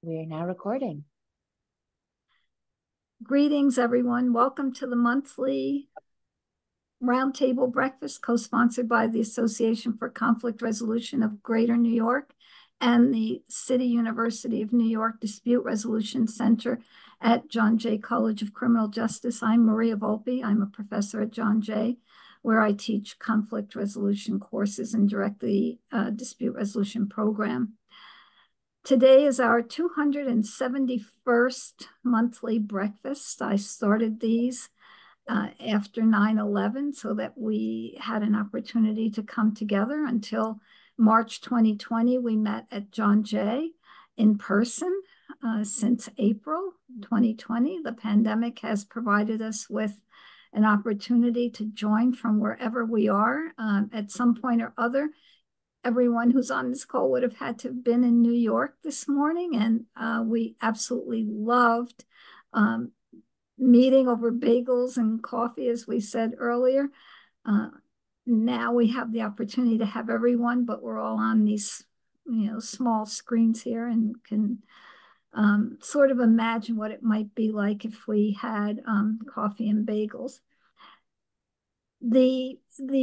We are now recording. Greetings, everyone. Welcome to the monthly Roundtable breakfast, co-sponsored by the Association for Conflict Resolution of Greater New York and the City University of New York Dispute Resolution Center at John Jay College of Criminal Justice. I'm Maria Volpe. I'm a professor at John Jay, where I teach conflict resolution courses and direct the dispute resolution program. Today is our 271st monthly breakfast. I started these after 9/11 so that we had an opportunity to come together. Until March 2020, we met at John Jay in person. Since April 2020, the pandemic has provided us with an opportunity to join from wherever we are. At some point or other, everyone who's on this call would have had to have been in New York this morning, and we absolutely loved meeting over bagels and coffee, as we said earlier. Now we have the opportunity to have everyone, but we're all on these small screens here and can sort of imagine what it might be like if we had coffee and bagels. The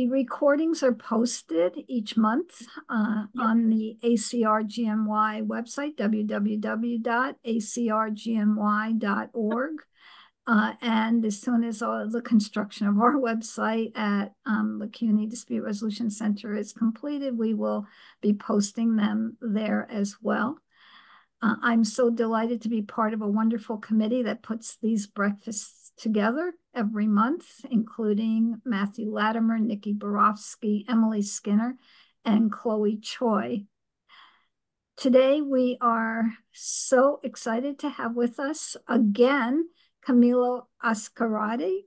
recordings are posted each month on the ACRGMY website, www.acrgmy.org. And as soon as the construction of our website at the CUNY Dispute Resolution Center is completed, we will be posting them there as well. I'm so delighted to be part of a wonderful committee that puts these breakfasts together every month, including Matthew Latimer, Nikki Borofsky, Emily Skinner, and Chloe Choi. Today, we are so excited to have with us again Camilo Azcarate.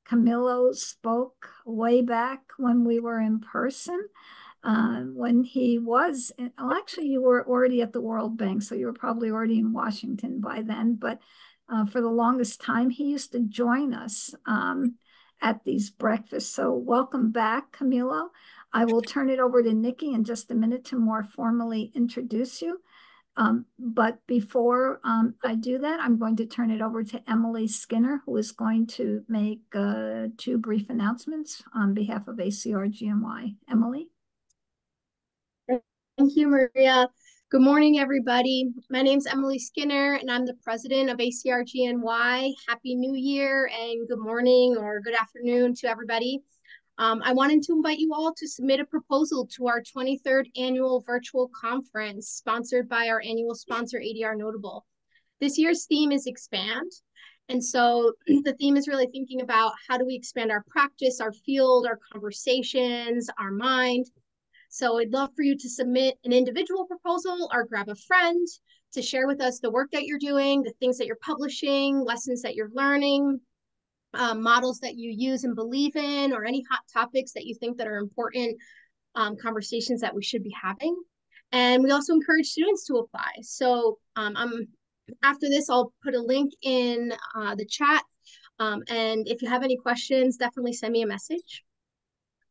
Camilo spoke way back when we were in person. When he was, actually, you were already at the World Bank, so you were probably already in Washington by then. But for the longest time, he used to join us at these breakfasts. So welcome back, Camilo. I will turn it over to Nikki in just a minute to more formally introduce you. But before I do that, I'm going to turn it over to Emily Skinner, who is going to make two brief announcements on behalf of ACRGMY. Emily? Thank you, Maria. Good morning, everybody. My name is Emily Skinner, and I'm the president of ACRGNY. Happy New Year and good morning or good afternoon to everybody. I wanted to invite you all to submit a proposal to our 23rd annual virtual conference sponsored by our annual sponsor, ADR Notable. This year's theme is expand. And so the theme is really thinking about how do we expand our practice, our field, our conversations, our mind. So I'd love for you to submit an individual proposal or grab a friend to share with us the work that you're doing, the things that you're publishing, lessons that you're learning, models that you use and believe in, or any hot topics that you think that are important conversations that we should be having. And we also encourage students to apply. So after this, I'll put a link in the chat. And if you have any questions, definitely send me a message.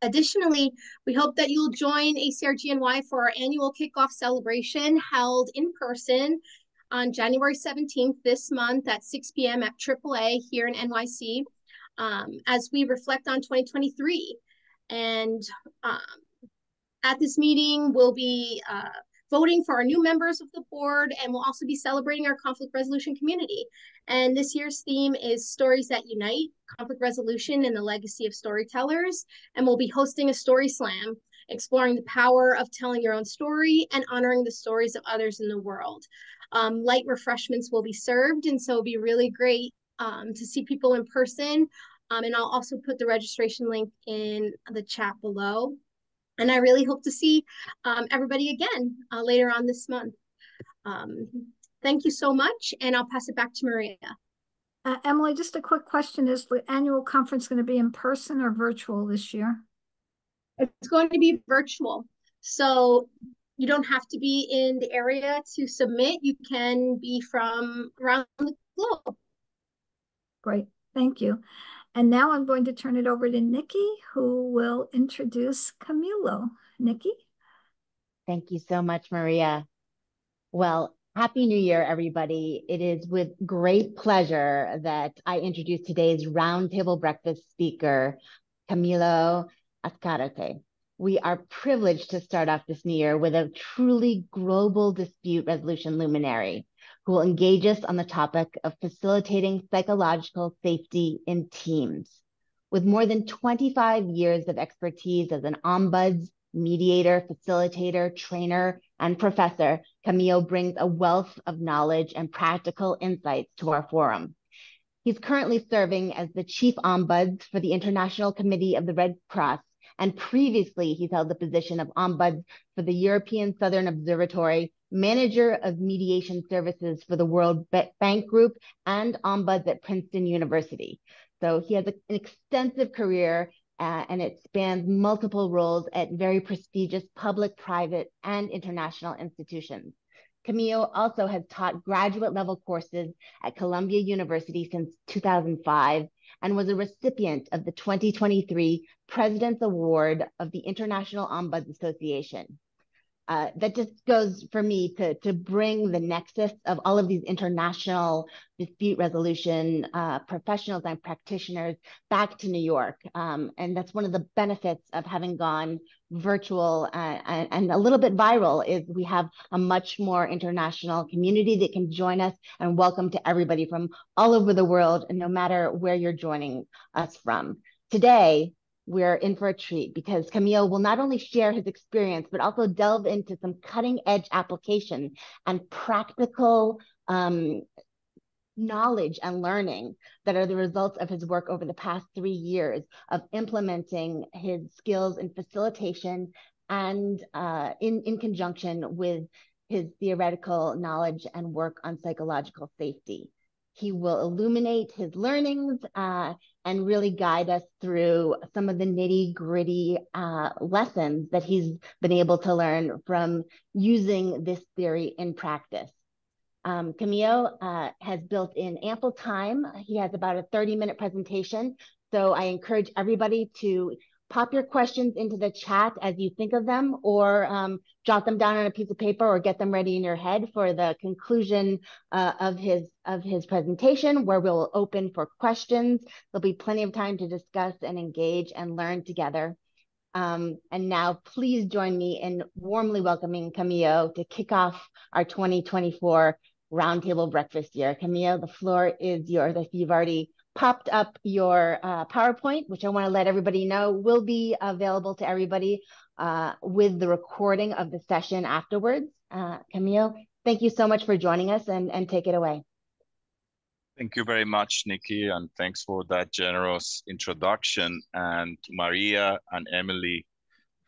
Additionally, we hope that you'll join ACRGNY for our annual kickoff celebration held in person on January 17th this month at 6 p.m. at AAA here in NYC as we reflect on 2023. And at this meeting, we'll be voting for our new members of the board, and we'll also be celebrating our conflict resolution community. And this year's theme is Stories That Unite, Conflict Resolution and the Legacy of Storytellers. And we'll be hosting a story slam, exploring the power of telling your own story and honoring the stories of others in the world. Light refreshments will be served, and so it'll be really great to see people in person. And I'll also put the registration link in the chat below. And I really hope to see everybody again later on this month. Thank you so much, and I'll pass it back to Maria. Emily, just a quick question. Is the annual conference going to be in person or virtual this year? It's going to be virtual. So you don't have to be in the area to submit. You can be from around the globe. Great. Thank you. And now I'm going to turn it over to Nikki, who will introduce Camilo. Nikki? Thank you so much, Maria. Well, Happy New Year, everybody. It is with great pleasure that I introduce today's roundtable breakfast speaker, Camilo Azcarate. We are privileged to start off this new year with a truly global dispute resolution luminary who will engage us on the topic of facilitating psychological safety in teams. With more than 25 years of expertise as an ombuds, mediator, facilitator, trainer, and professor, Camilo brings a wealth of knowledge and practical insights to our forum. He's currently serving as the Chief Ombuds for the International Committee of the Red Cross, and previously he's held the position of Ombuds for the European Southern Observatory, Manager of Mediation Services for the World Bank Group, and Ombuds at Princeton University. So he has an extensive career and it spans multiple roles at very prestigious public, private, and international institutions. Camilo also has taught graduate level courses at Columbia University since 2005 and was a recipient of the 2023 President's Award of the International Ombuds Association. That just goes for me to bring the nexus of all of these international dispute resolution professionals and practitioners back to New York. And that's one of the benefits of having gone virtual and a little bit viral is we have a much more international community that can join us, and welcome to everybody from all over the world, and no matter where you're joining us from. Today, we're in for a treat because Camilo will not only share his experience, but also delve into some cutting edge application and practical knowledge and learning that are the results of his work over the past 3 years of implementing his skills in facilitation and in conjunction with his theoretical knowledge and work on psychological safety. He will illuminate his learnings and really guide us through some of the nitty-gritty lessons that he's been able to learn from using this theory in practice. Camilo has built in ample time. He has about a 30-minute presentation, so I encourage everybody to pop your questions into the chat as you think of them, or jot them down on a piece of paper or get them ready in your head for the conclusion of his presentation, where we'll open for questions. There'll be plenty of time to discuss and engage and learn together. And now please join me in warmly welcoming Camilo to kick off our 2024 Roundtable Breakfast Year. Camilo, the floor is yours. If you've already popped up your PowerPoint, which I want to let everybody know will be available to everybody with the recording of the session afterwards. Camilo, thank you so much for joining us, and take it away. Thank you very much, Nikki, and thanks for that generous introduction, and to Maria and Emily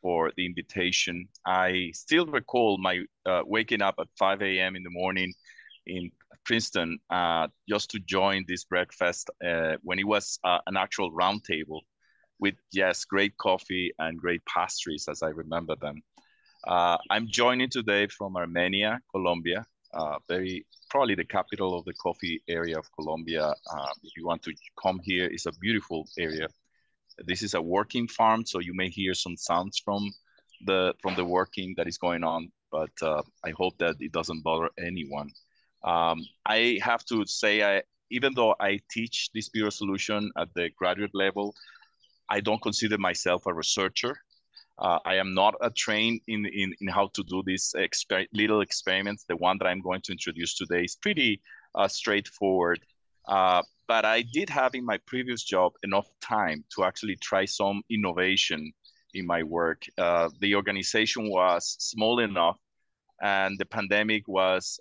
for the invitation. I still recall my waking up at 5 a.m. in the morning in Princeton just to join this breakfast when it was an actual roundtable with, yes, great coffee and great pastries as I remember them. I'm joining today from Armenia, Colombia, probably the capital of the coffee area of Colombia. If you want to come here, it's a beautiful area. This is a working farm, so you may hear some sounds from the working that is going on, but I hope that it doesn't bother anyone. I have to say, even though I teach dispute resolution at the graduate level, I don't consider myself a researcher. I am not trained in how to do these little experiments. The one that I'm going to introduce today is pretty straightforward. But I did have in my previous job enough time to actually try some innovation in my work. The organization was small enough and the pandemic was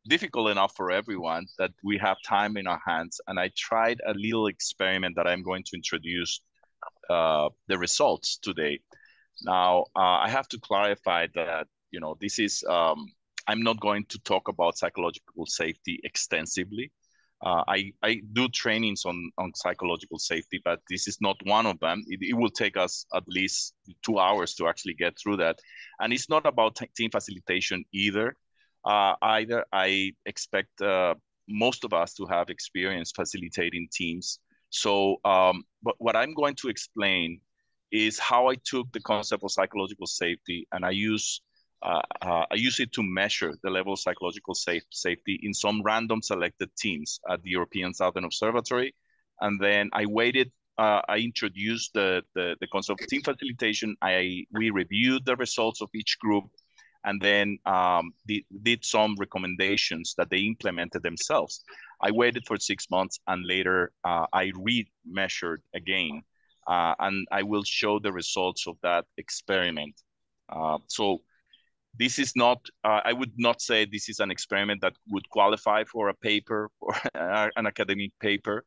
difficult enough for everyone that we have time in our hands. And I tried a little experiment that I'm going to introduce the results today. Now, I have to clarify that, this is, I'm not going to talk about psychological safety extensively. I do trainings on psychological safety, but this is not one of them. It will take us at least 2 hours to actually get through that. And it's not about team facilitation either. I expect most of us to have experience facilitating teams. So, but what I'm going to explain is how I took the concept of psychological safety and I use I use it to measure the level of psychological safety in some random selected teams at the European Southern Observatory. And then I waited, I introduced the concept of team facilitation. We reviewed the results of each group, and then did some recommendations that they implemented themselves. I waited for 6 months, and later I re-measured again, and I will show the results of that experiment. So this is not, I would not say this is an experiment that would qualify for a paper or an academic paper,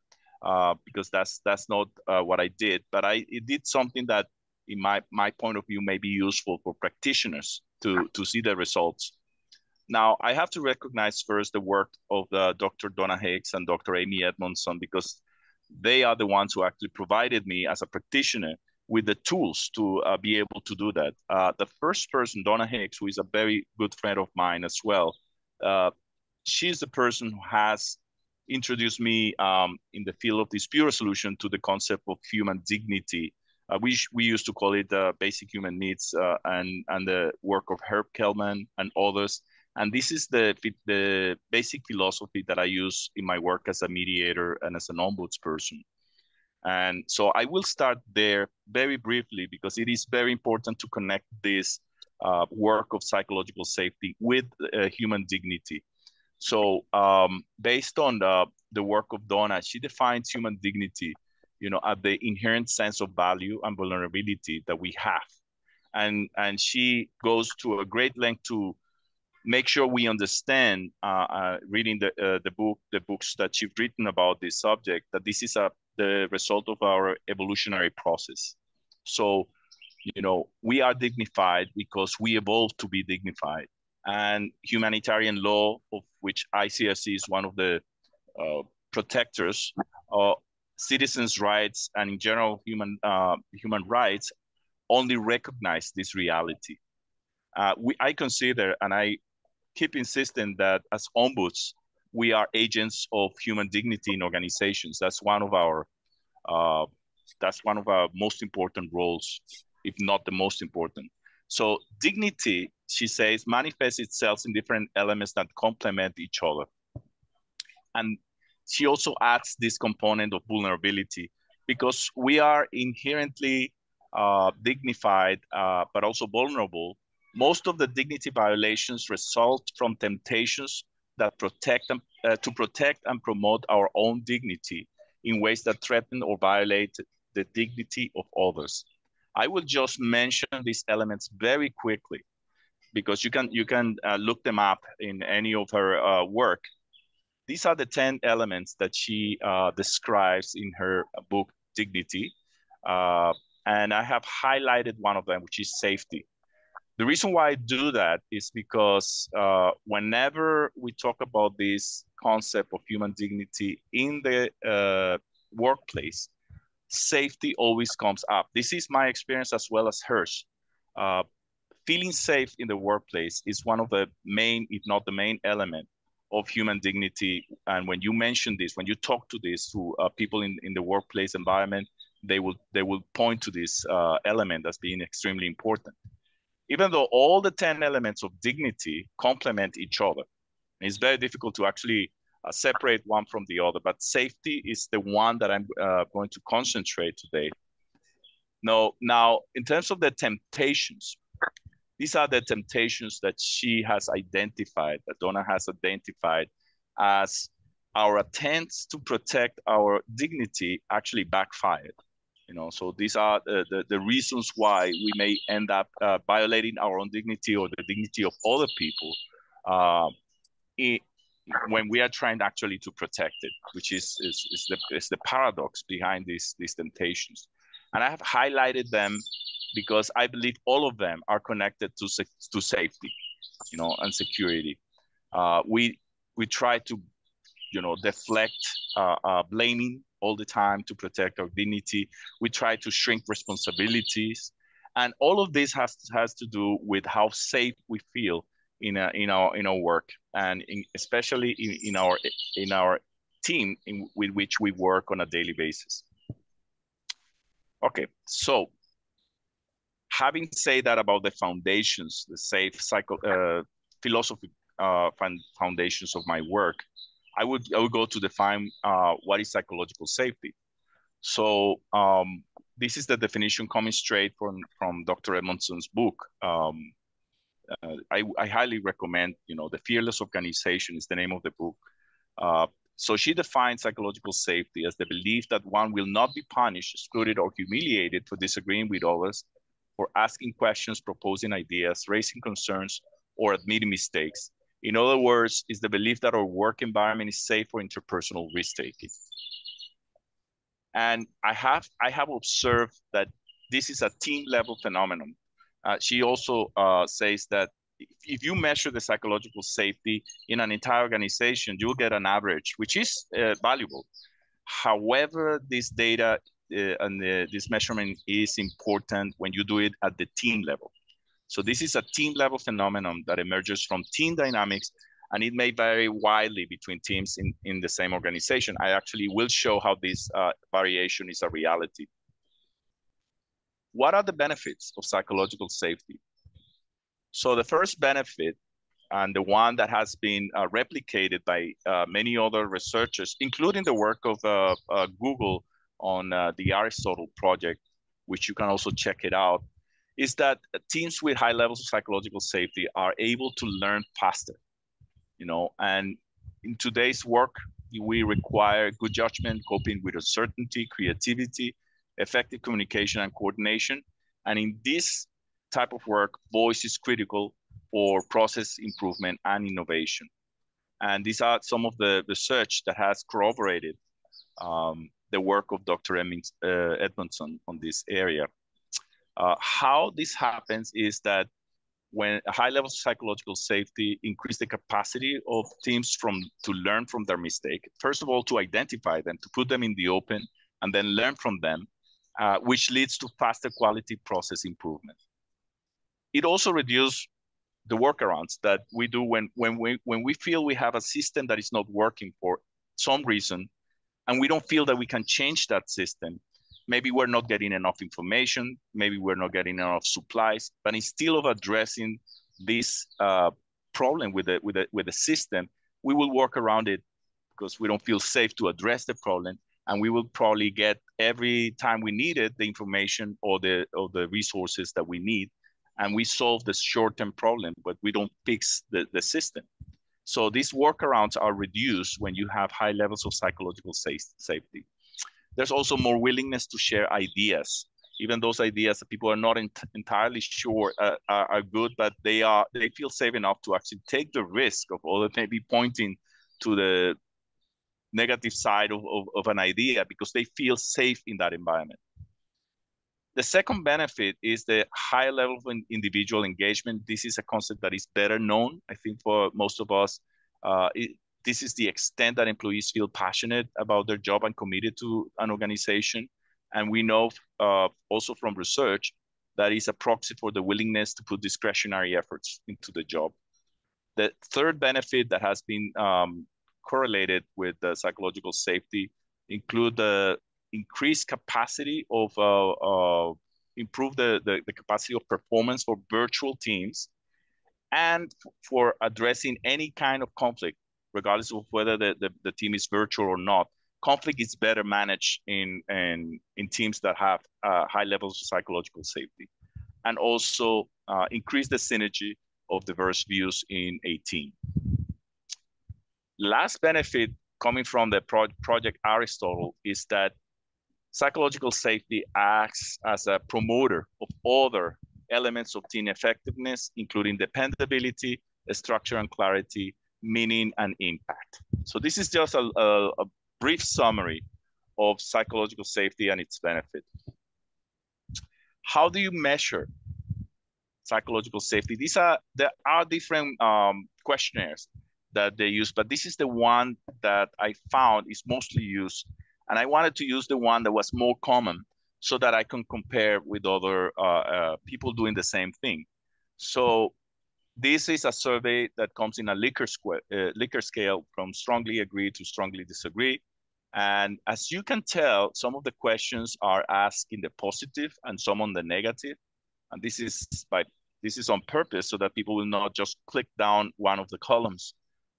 because that's not what I did. But it did something that, in my point of view, may be useful for practitioners to see the results. Now, I have to recognize first the work of Dr. Donna Hicks and Dr. Amy Edmondson, because they are the ones who actually provided me as a practitioner with the tools to be able to do that. The first person, Donna Hicks, who is a very good friend of mine as well, she's the person who has introduced me in the field of dispute resolution to the concept of human dignity. We used to call it basic human needs, and the work of Herb Kelman and others. And this is the basic philosophy that I use in my work as a mediator and as an ombuds person. And so I will start there very briefly, because it is very important to connect this work of psychological safety with human dignity. So based on the work of Donna, she defines human dignity, at the inherent sense of value and vulnerability that we have. And she goes to a great length to make sure we understand, reading the books that she's written about this subject, that this is the result of our evolutionary process. So, we are dignified because we evolved to be dignified. And humanitarian law, of which ICRC is one of the protectors, citizens' rights, and in general human rights, only recognize this reality. I consider, and I keep insisting, that as ombuds, we are agents of human dignity in organizations. That's one of our most important roles, if not the most important. So dignity, she says, manifests itself in different elements that complement each other. And she also adds this component of vulnerability, because we are inherently dignified, but also vulnerable. Most of the dignity violations result from temptations that to protect and promote our own dignity in ways that threaten or violate the dignity of others. I will just mention these elements very quickly, because you can look them up in any of her work. These are the 10 elements that she describes in her book, Dignity. And I have highlighted one of them, which is safety. The reason why I do that is because whenever we talk about this concept of human dignity in the workplace, safety always comes up. This is my experience as well as hers. Feeling safe in the workplace is one of the main, if not the main element of human dignity. And when you mention this, when you talk to this to people in the workplace environment, they will point to this element as being extremely important. Even though all the 10 elements of dignity complement each other, it's very difficult to actually separate one from the other, but safety is the one that I'm going to concentrate today. Now, in terms of the temptations, these are the temptations that she has identified, that Donna has identified, as our attempts to protect our dignity actually backfired. So these are the reasons why we may end up violating our own dignity or the dignity of other people when we are trying actually to protect it, which is the paradox behind these temptations. And I have highlighted them because I believe all of them are connected to safety, and security. We try to, deflect blaming all the time to protect our dignity. We try to shrink responsibilities, and all of this has to do with how safe we feel in our work, and especially in our team with which we work on a daily basis. Okay, so Having said that about the foundations, the safe philosophy foundations of my work, I would go to define what is psychological safety. So this is the definition coming straight from Dr. Edmondson's book. I highly recommend, The Fearless Organization is the name of the book. So she defines psychological safety as the belief that one will not be punished, excluded, or humiliated for disagreeing with others, for asking questions, proposing ideas, raising concerns, or admitting mistakes. In other words, it's the belief that our work environment is safe for interpersonal risk-taking. And I have observed that this is a team-level phenomenon. She also says that if you measure the psychological safety in an entire organization, you'll get an average, which is valuable. However, this data and this measurement is important when you do it at the team level. So this is a team level phenomenon that emerges from team dynamics, and it may vary widely between teams in the same organization. I actually will show how this variation is a reality. What are the benefits of psychological safety? So the first benefit, and the one that has been replicated by many other researchers, including the work of Google on the Aristotle project, which you can also check it out, is that teams with high levels of psychological safety are able to learn faster. And in today's work, we require good judgment, coping with uncertainty, creativity, effective communication and coordination. And in this type of work, voice is critical for process improvement and innovation. And these are some of the research that has corroborated the work of Dr. Edmondson on this area. How this happens is that when high levels of psychological safety increase the capacity of teams to learn from their mistake, first of all, to identify them, to put them in the open, and then learn from them, which leads to faster quality process improvement. It also reduces the workarounds that we do when we feel we have a system that is not working for some reason, and we don't feel that we can change that system. Maybe we're not getting enough information, maybe we're not getting enough supplies, but instead of addressing this problem with the system, we will work around it because we don't feel safe to address the problem, and we will probably get every time we need it, the information or the resources that we need, and we solve the short-term problem, but we don't fix the system. So these workarounds are reduced when you have high levels of psychological safety. There's also more willingness to share ideas, even those ideas that people are not entirely sure are good, but they feel safe enough to actually take the risk of others maybe pointing to the negative side of an idea because they feel safe in that environment. The second benefit is the high level of individual engagement. This is a concept that is better known, I think, for most of us. This is the extent that employees feel passionate about their job and committed to an organization. And we know also from research that is a proxy for the willingness to put discretionary efforts into the job. The third benefit that has been correlated with the psychological safety include the increased capacity of improve the capacity of performance for virtual teams and for addressing any kind of conflict, regardless of whether the team is virtual or not. Conflict is better managed in teams that have high levels of psychological safety, and also increase the synergy of diverse views in a team. Last benefit coming from the project Aristotle is that psychological safety acts as a promoter of other elements of team effectiveness, including dependability, structure and clarity, meaning and impact. So this is just a brief summary of psychological safety and its benefit. How do you measure psychological safety? There are different questionnaires that they use, but this is the one that I found is mostly used. And I wanted to use the one that was more common so that I can compare with other people doing the same thing. So this is a survey that comes in a Likert scale from strongly agree to strongly disagree. And as you can tell, some of the questions are asked in the positive and some on the negative. And this is on purpose so that people will not just click down one of the columns.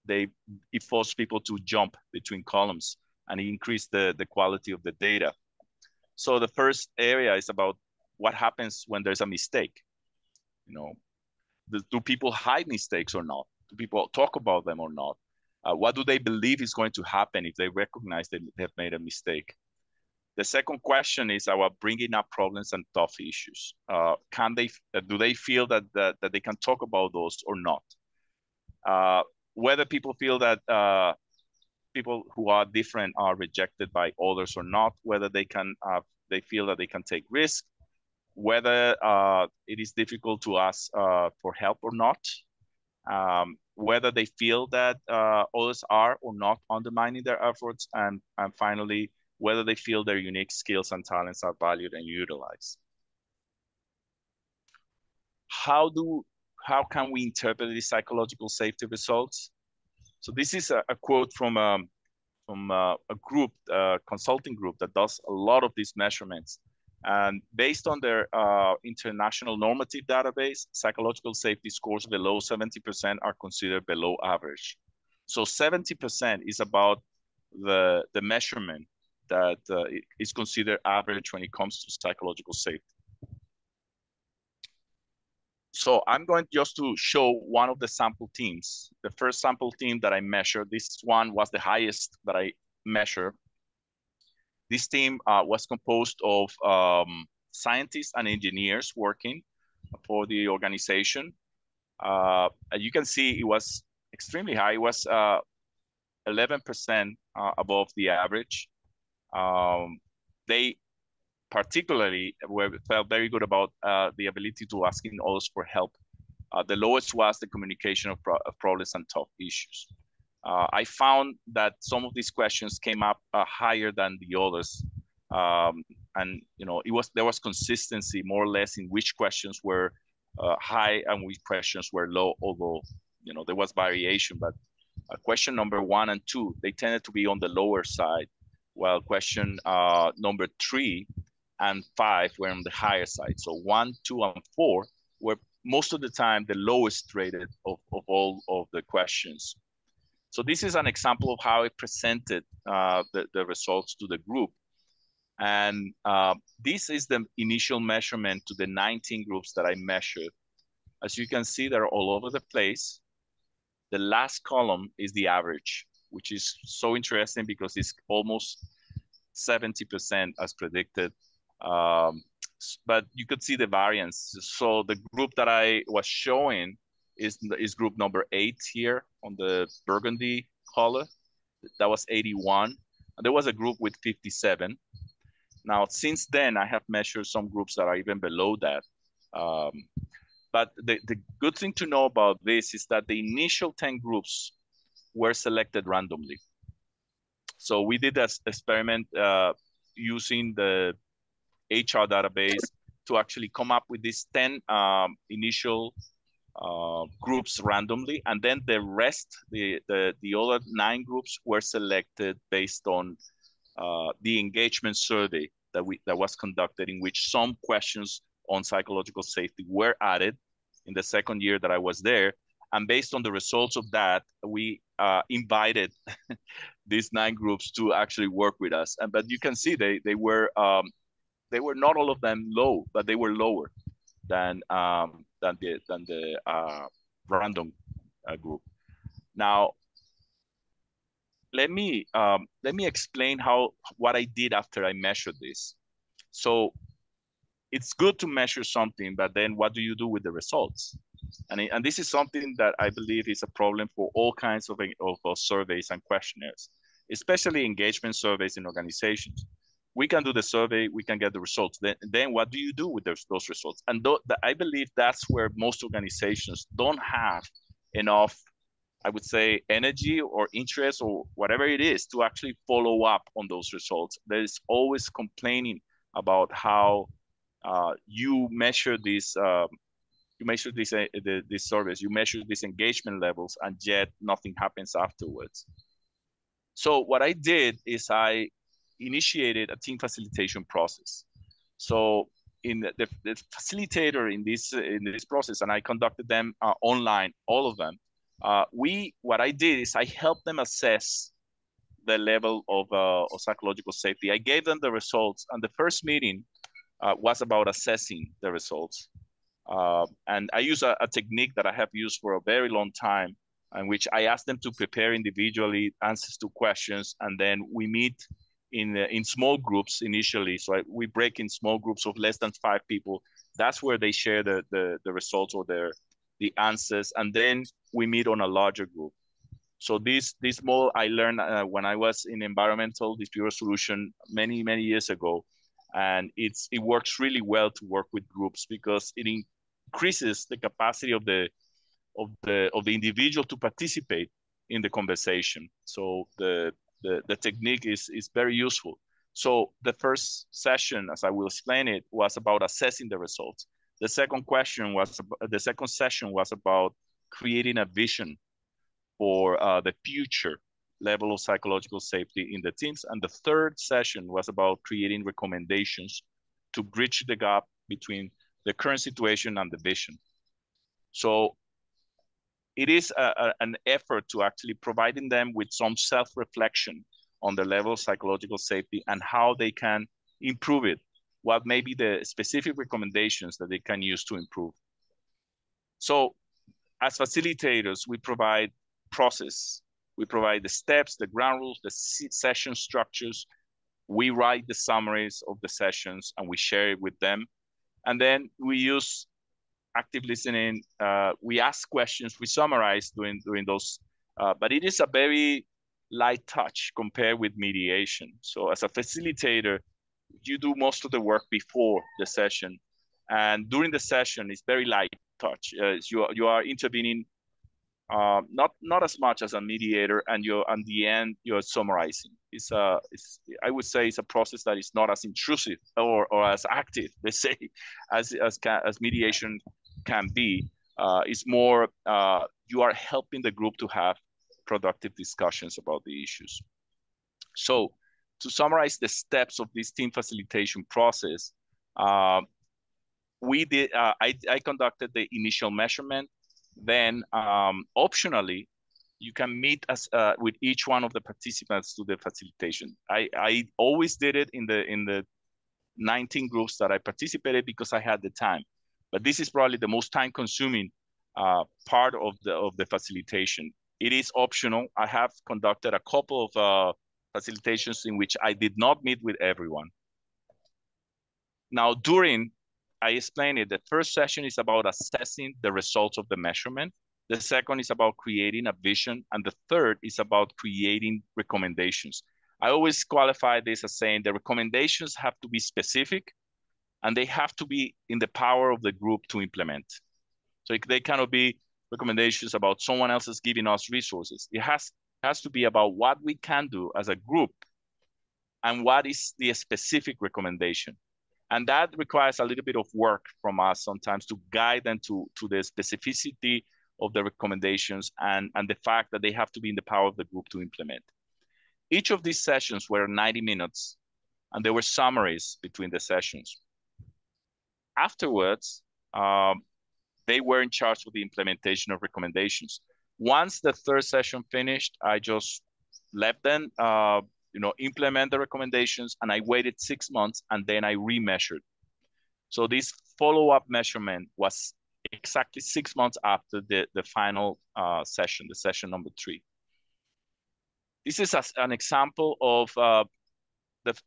It forces people to jump between columns and increase the quality of the data. So the first area is about what happens when there's a mistake. You know, do people hide mistakes or not? Do people talk about them or not? What do they believe is going to happen if they recognize that they have made a mistake? The second question is about bringing up problems and tough issues. Do they feel that they can talk about those or not? Whether people feel that people who are different are rejected by others or not, whether they feel that they can take risks, whether it is difficult to ask for help or not, whether they feel that others are or not undermining their efforts, and finally, whether they feel their unique skills and talents are valued and utilized. How can we interpret these psychological safety results? So this is a quote from a group, a consulting group that does a lot of these measurements. And based on their international normative database, psychological safety scores below 70% are considered below average. So 70% is about the measurement that is considered average when it comes to psychological safety. So I'm going just to show one of the sample teams. The first sample team that I measured, this one was the highest that I measured. This team was composed of scientists and engineers working for the organization. You can see it was extremely high. It was 11% above the average. They particularly felt very good about the ability to asking others for help. The lowest was the communication of problems and tough issues. I found that some of these questions came up higher than the others. And you know, there was consistency more or less in which questions were high and which questions were low, although you know there was variation. But question number 1 and 2, they tended to be on the lower side, while question number 3 and 5 were on the higher side. So 1, 2, and 4 were most of the time the lowest rated of all of the questions. So this is an example of how I presented the results to the group. And this is the initial measurement to the 19 groups that I measured. As you can see, they're all over the place. The last column is the average, which is so interesting because it's almost 70% as predicted. But you could see the variance. So the group that I was showing is group number 8 here on the burgundy color. That was 81. And there was a group with 57. Now, since then, I have measured some groups that are even below that. But the good thing to know about this is that the initial 10 groups were selected randomly. So we did this experiment using the HR database to actually come up with these 10 initial groups randomly, and then the rest, the other 9 groups were selected based on the engagement survey that was conducted, in which some questions on psychological safety were added in the second year that I was there. And based on the results of that, we invited these 9 groups to actually work with us. But you can see they were not all of them low, but they were lower than the random group. Now, let me explain what I did after I measured this. So it's good to measure something, but then what do you do with the results? And this is something that I believe is a problem for all kinds of surveys and questionnaires, especially engagement surveys in organizations. We can do the survey, we can get the results. Then what do you do with those results? And I believe that's where most organizations don't have enough, I would say, energy or interest or whatever it is to actually follow up on those results. There's always complaining about how you measure these surveys, you measure these engagement levels, and yet nothing happens afterwards. So what I did is I initiated a team facilitation process. So the facilitator in this process, and I conducted them online, all of them. What I did is I helped them assess the level of psychological safety. I gave them the results, and the first meeting was about assessing the results. And I use a technique that I have used for a very long time, in which I ask them to prepare individually answers to questions, and then we meet in small groups initially. So we break in small groups of less than 5 people. That's where they share the results or the answers, and then we meet on a larger group. So this model I learned when I was in environmental dispute resolution many years ago, and it works really well to work with groups because it increases the capacity of the individual to participate in the conversation. So the technique is very useful. So the first session, as I will explain it, was about assessing the results. The second session was about creating a vision for the future level of psychological safety in the teams. And the third session was about creating recommendations to bridge the gap between the current situation and the vision. So it is an effort to actually providing them with some self-reflection on the level of psychological safety and how they can improve it, what may be the specific recommendations that they can use to improve. So as facilitators, we provide process. We provide the steps, the ground rules, the session structures. We write the summaries of the sessions and we share it with them. And then we use active listening. We ask questions, we summarize during those, but it is a very light touch compared with mediation. So as a facilitator, you do most of the work before the session, and during the session, it's very light touch. You are intervening not as much as a mediator, and at the end you're summarizing. I would say it's a process that is not as intrusive or as active, let's say, as mediation can be. It's more you are helping the group to have productive discussions about the issues. So to summarize the steps of this team facilitation process, I conducted the initial measurement. Then optionally, you can meet with each one of the participants to the facilitation. I always did it in the 19 groups that I participated because I had the time. But this is probably the most time-consuming part of the facilitation. It is optional. I have conducted a couple of facilitations in which I did not meet with everyone. Now, I explained it. The first session is about assessing the results of the measurement. The second is about creating a vision. And the third is about creating recommendations. I always qualify this as saying the recommendations have to be specific and they have to be in the power of the group to implement. So they cannot be recommendations about someone else is giving us resources. It has to be about what we can do as a group and what is the specific recommendation. And that requires a little bit of work from us sometimes to guide them to the specificity of the recommendations and the fact that they have to be in the power of the group to implement. Each of these sessions were 90 minutes, and there were summaries between the sessions. Afterwards, they were in charge of the implementation of recommendations. Once the third session finished, I just let them implement the recommendations, and I waited 6 months, and then I remeasured. So this follow-up measurement was exactly 6 months after the final session, the session number 3. This is an example of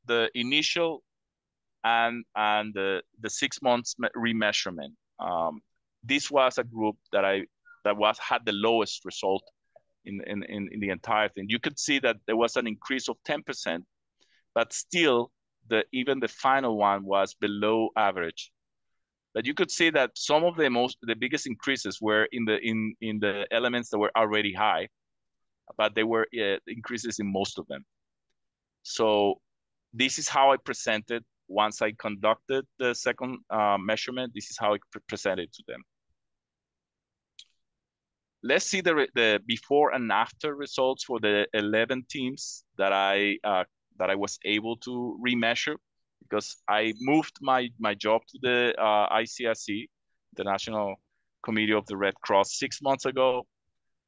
the initial and the 6 months remeasurement. This was a group that had the lowest result in the entire thing. You could see that there was an increase of 10%, but still even the final one was below average. But you could see that some of the biggest increases were in the elements that were already high, but there were increases in most of them. So this is how I presented once I conducted the second measurement. This is how I presented to them. Let's see the before and after results for the 11 teams that I was able to remeasure. because I moved my job to the ICRC, the National Committee of the Red Cross, 6 months ago.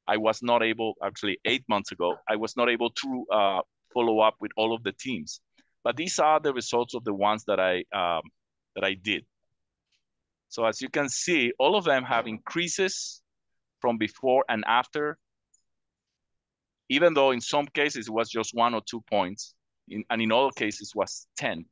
I was not able, actually 8 months ago, I was not able to follow up with all of the teams. But these are the results of the ones that I did. So as you can see, all of them have increases from before and after, even though in some cases it was just 1 or 2 points, and in all cases was 10%.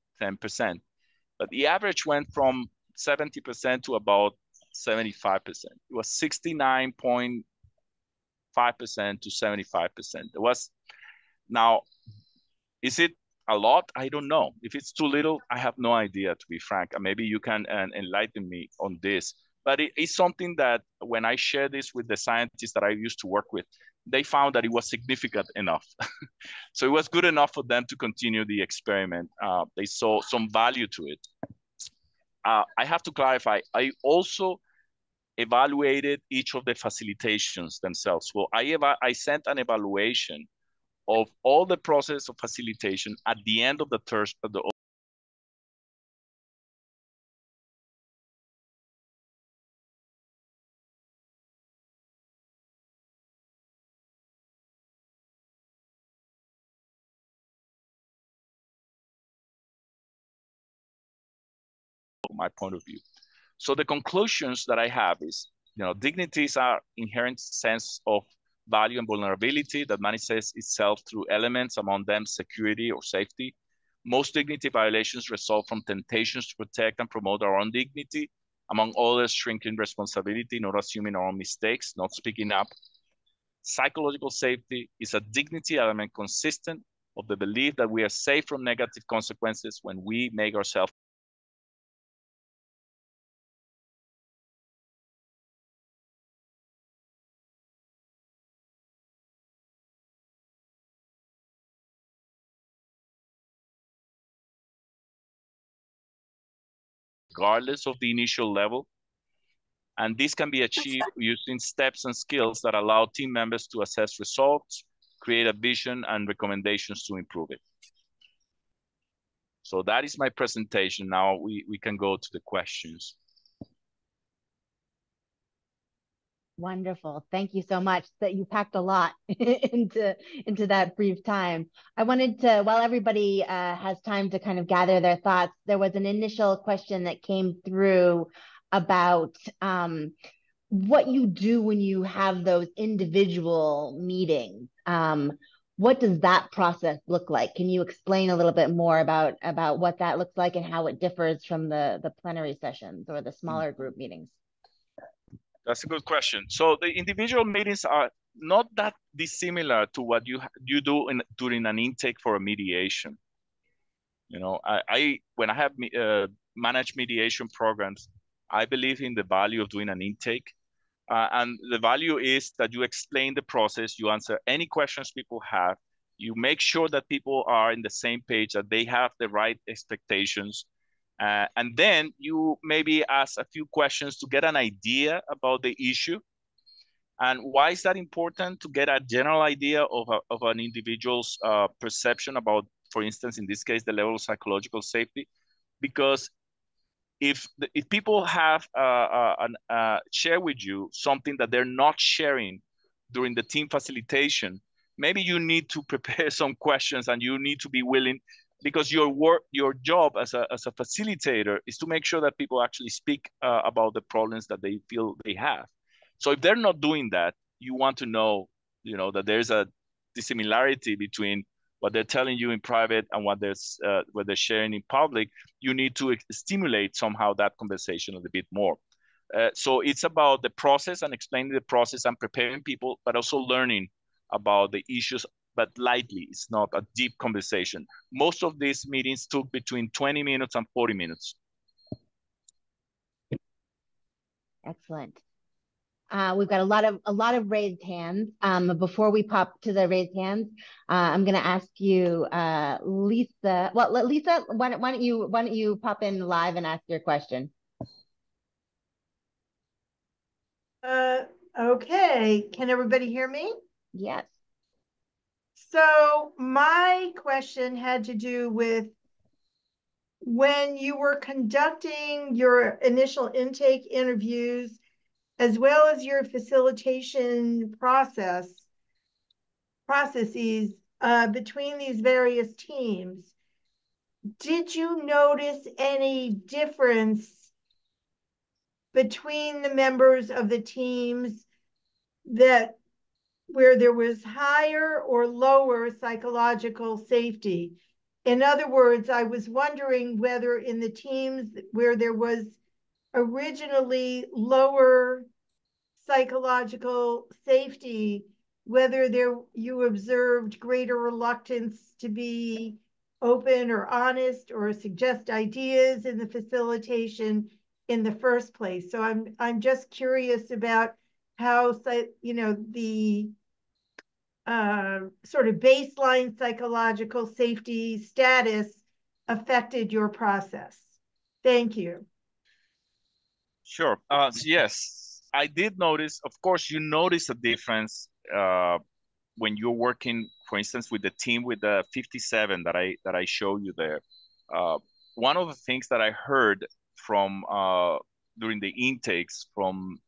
But the average went from 70% to about 75%. It was 69.5% to 75%. It was, now, is it a lot? I don't know. If it's too little, I have no idea, to be frank. And maybe you can enlighten me on this. But it's something that when I share this with the scientists that I used to work with, they found that it was significant enough. So it was good enough for them to continue the experiment. They saw some value to it. I have to clarify, I also evaluated each of the facilitations themselves. Well, I sent an evaluation of all the process of facilitation at the end of the my point of view. So the conclusions that I have is, dignity is our inherent sense of value and vulnerability that manifests itself through elements, among them security or safety. Most dignity violations result from temptations to protect and promote our own dignity, among others, shrinking responsibility, not assuming our own mistakes, not speaking up. Psychological safety is a dignity element consistent of the belief that we are safe from negative consequences when we make ourselves regardless of the initial level. And this can be achieved using steps and skills that allow team members to assess results, create a vision and recommendations to improve it. So that is my presentation. Now we can go to the questions. Wonderful. Thank you so much. That you packed a lot into that brief time. I wanted to, while everybody has time to kind of gather their thoughts, there was an initial question that came through about what you do when you have those individual meetings. What does that process look like? Can you explain a little bit more about what that looks like and how it differs from the plenary sessions or the smaller group meetings? That's a good question. So the individual meetings are not that dissimilar to what you do during an intake for a mediation. When I have managed mediation programs, I believe in the value of doing an intake. And the value is that you explain the process, you answer any questions people have, you make sure that people are in the same page, that they have the right expectations. And then you maybe ask a few questions to get an idea about the issue. And why is that important? To get a general idea of an individual's perception about, for instance, in this case, the level of psychological safety. Because if people have share with you something that they're not sharing during the team facilitation, maybe you need to prepare some questions and you need to be willing, because your job as a facilitator is to make sure that people actually speak about the problems that they feel they have. So if they're not doing that, you want to know, that there's a dissimilarity between what they're telling you in private and what they're sharing in public. You need to stimulate somehow that conversation a little bit more. So it's about the process and explaining the process and preparing people, but also learning about the issues, but lightly. It's not a deep conversation. Most of these meetings took between 20 minutes and 40 minutes. Excellent. We've got a lot of raised hands. Before we pop to the raised hands, I'm going to ask you, Lisa. Well, Lisa, why don't you pop in live and ask your question? Okay. Can everybody hear me? Yes. So my question had to do with when you were conducting your initial intake interviews, as well as your facilitation processes between these various teams, did you notice any difference between the members of the teams that where there was higher or lower psychological safety? In other words, I was wondering whether in the teams where there was originally lower psychological safety, whether you observed greater reluctance to be open or honest or suggest ideas in the facilitation in the first place. So I'm just curious about how the sort of baseline psychological safety status affected your process. Thank you. Sure. Yes, I did notice. Of course, you notice a difference when you're working, for instance, with the team with the 57 that I show you there. One of the things that I heard from during the intakes from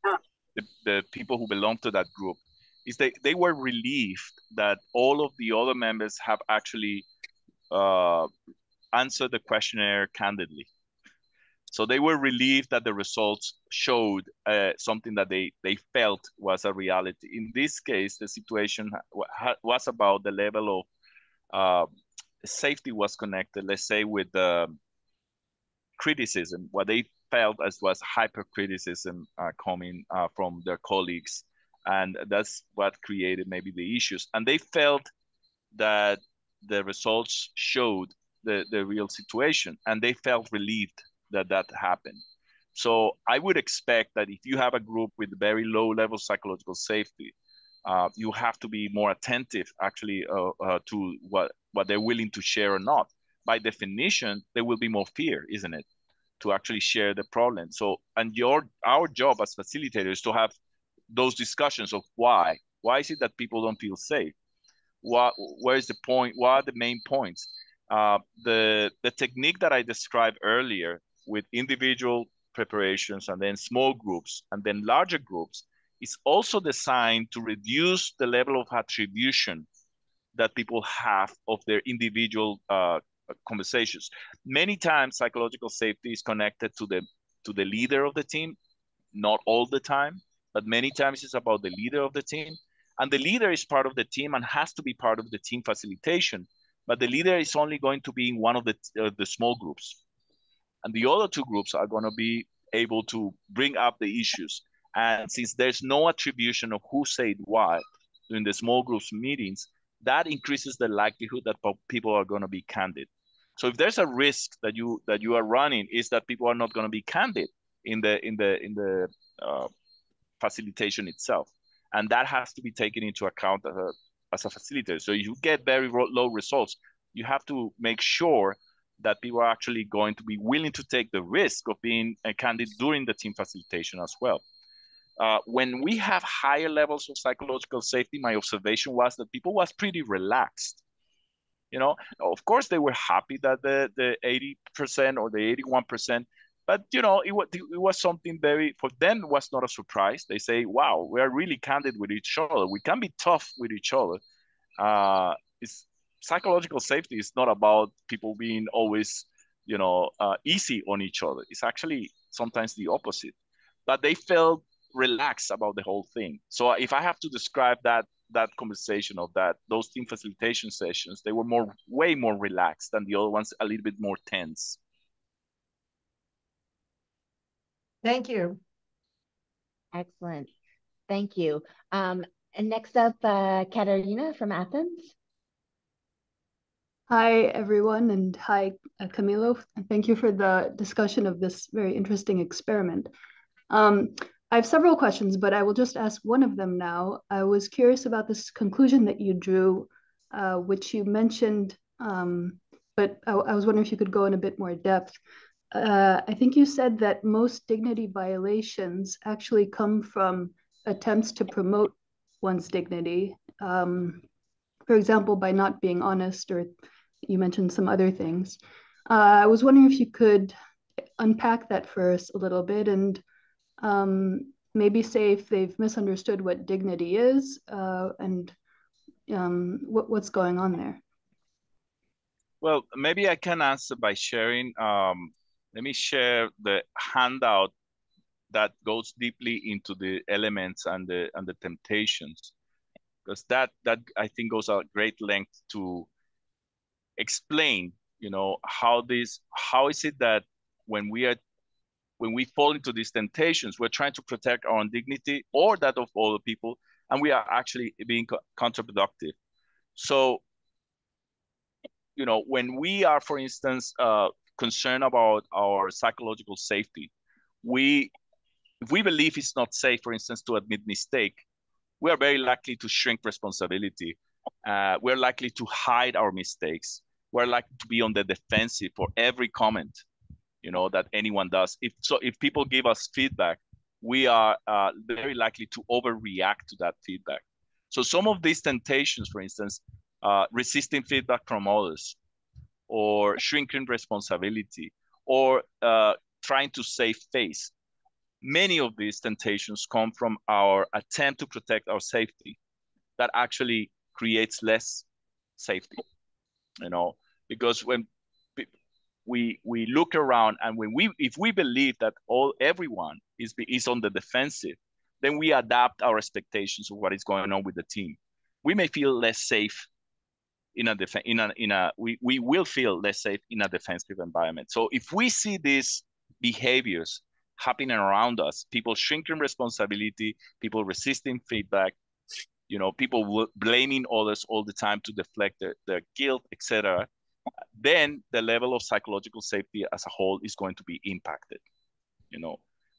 the people who belong to that group is they were relieved that all of the other members have actually answered the questionnaire candidly. So they were relieved that the results showed something that they felt was a reality. In this case, the situation was about the level of safety was connected, let's say, with criticism, what they felt as was hypercriticism coming from their colleagues. And that's what created maybe the issues. And they felt that the results showed the real situation, and they felt relieved that happened. So I would expect that if you have a group with very low level psychological safety, you have to be more attentive actually to what they're willing to share or not. By definition, there will be more fear, isn't it, to actually share the problem. So, and our job as facilitators is to have those discussions of why is it that people don't feel safe? Where is the point? What are the main points? The technique that I described earlier with individual preparations and then small groups and then larger groups is also designed to reduce the level of attribution that people have of their individual conversations. Many times psychological safety is connected to the leader of the team, not all the time, but many times it's about the leader of the team. And the leader is part of the team and has to be part of the team facilitation. But the leader is only going to be in one of the small groups. And the other two groups are going to be able to bring up the issues. And since there's no attribution of who said what during the small groups meetings, that increases the likelihood that people are going to be candid. So if there's a risk that you are running, is that people are not going to be candid in the facilitation itself. And that has to be taken into account as a facilitator. So if you get very low results, you have to make sure that people are actually going to be willing to take the risk of being candid during the team facilitation as well. When we have higher levels of psychological safety, my observation was that people was pretty relaxed. You know, of course, they were happy that the 80% or the 81%, but you know, it was something very, for them, it was not a surprise. They say, wow, we are really candid with each other. We can be tough with each other. It's psychological safety is not about people being always, easy on each other. It's actually sometimes the opposite. But they felt relaxed about the whole thing. So if I have to describe that conversation of those team facilitation sessions, they were way more relaxed than the other ones, a little bit more tense. Thank you. Excellent. Thank you. And next up, Katerina from Athens. Hi, everyone, and hi, Camilo. Thank you for the discussion of this very interesting experiment. I have several questions, but I will just ask one of them now. I was curious about this conclusion that you drew, which you mentioned, but I was wondering if you could go in a bit more depth. I think you said that most dignity violations actually come from attempts to promote one's dignity. For example, by not being honest, or you mentioned some other things. I was wondering if you could unpack that for us a little bit and maybe say if they've misunderstood what dignity is and what's going on there. Well, maybe I can answer by sharing. Let me share the handout that goes deeply into the elements and the temptations, because that I think goes a great length to explain, how is it that when we fall into these temptations, we're trying to protect our own dignity or that of other people, and we are actually being counterproductive. So, when we are, for instance, concerned about our psychological safety, if we believe it's not safe, for instance, to admit mistake, we are very likely to shrink responsibility. We're likely to hide our mistakes. We're likely to be on the defensive for every comment, that anyone does. If people give us feedback, we are very likely to overreact to that feedback. So some of these temptations, for instance, resisting feedback from others, or shrinking responsibility, or trying to save face. Many of these temptations come from our attempt to protect our safety that actually creates less safety, because when we look around and if we believe that everyone is on the defensive, then we adapt our expectations of what is going on with the team. We may feel less safe we will feel less safe in a defensive environment. So if we see these behaviors happening around us, people shrinking responsibility, people resisting feedback, people blaming others all the time to deflect their guilt, etc., then the level of psychological safety as a whole is going to be impacted.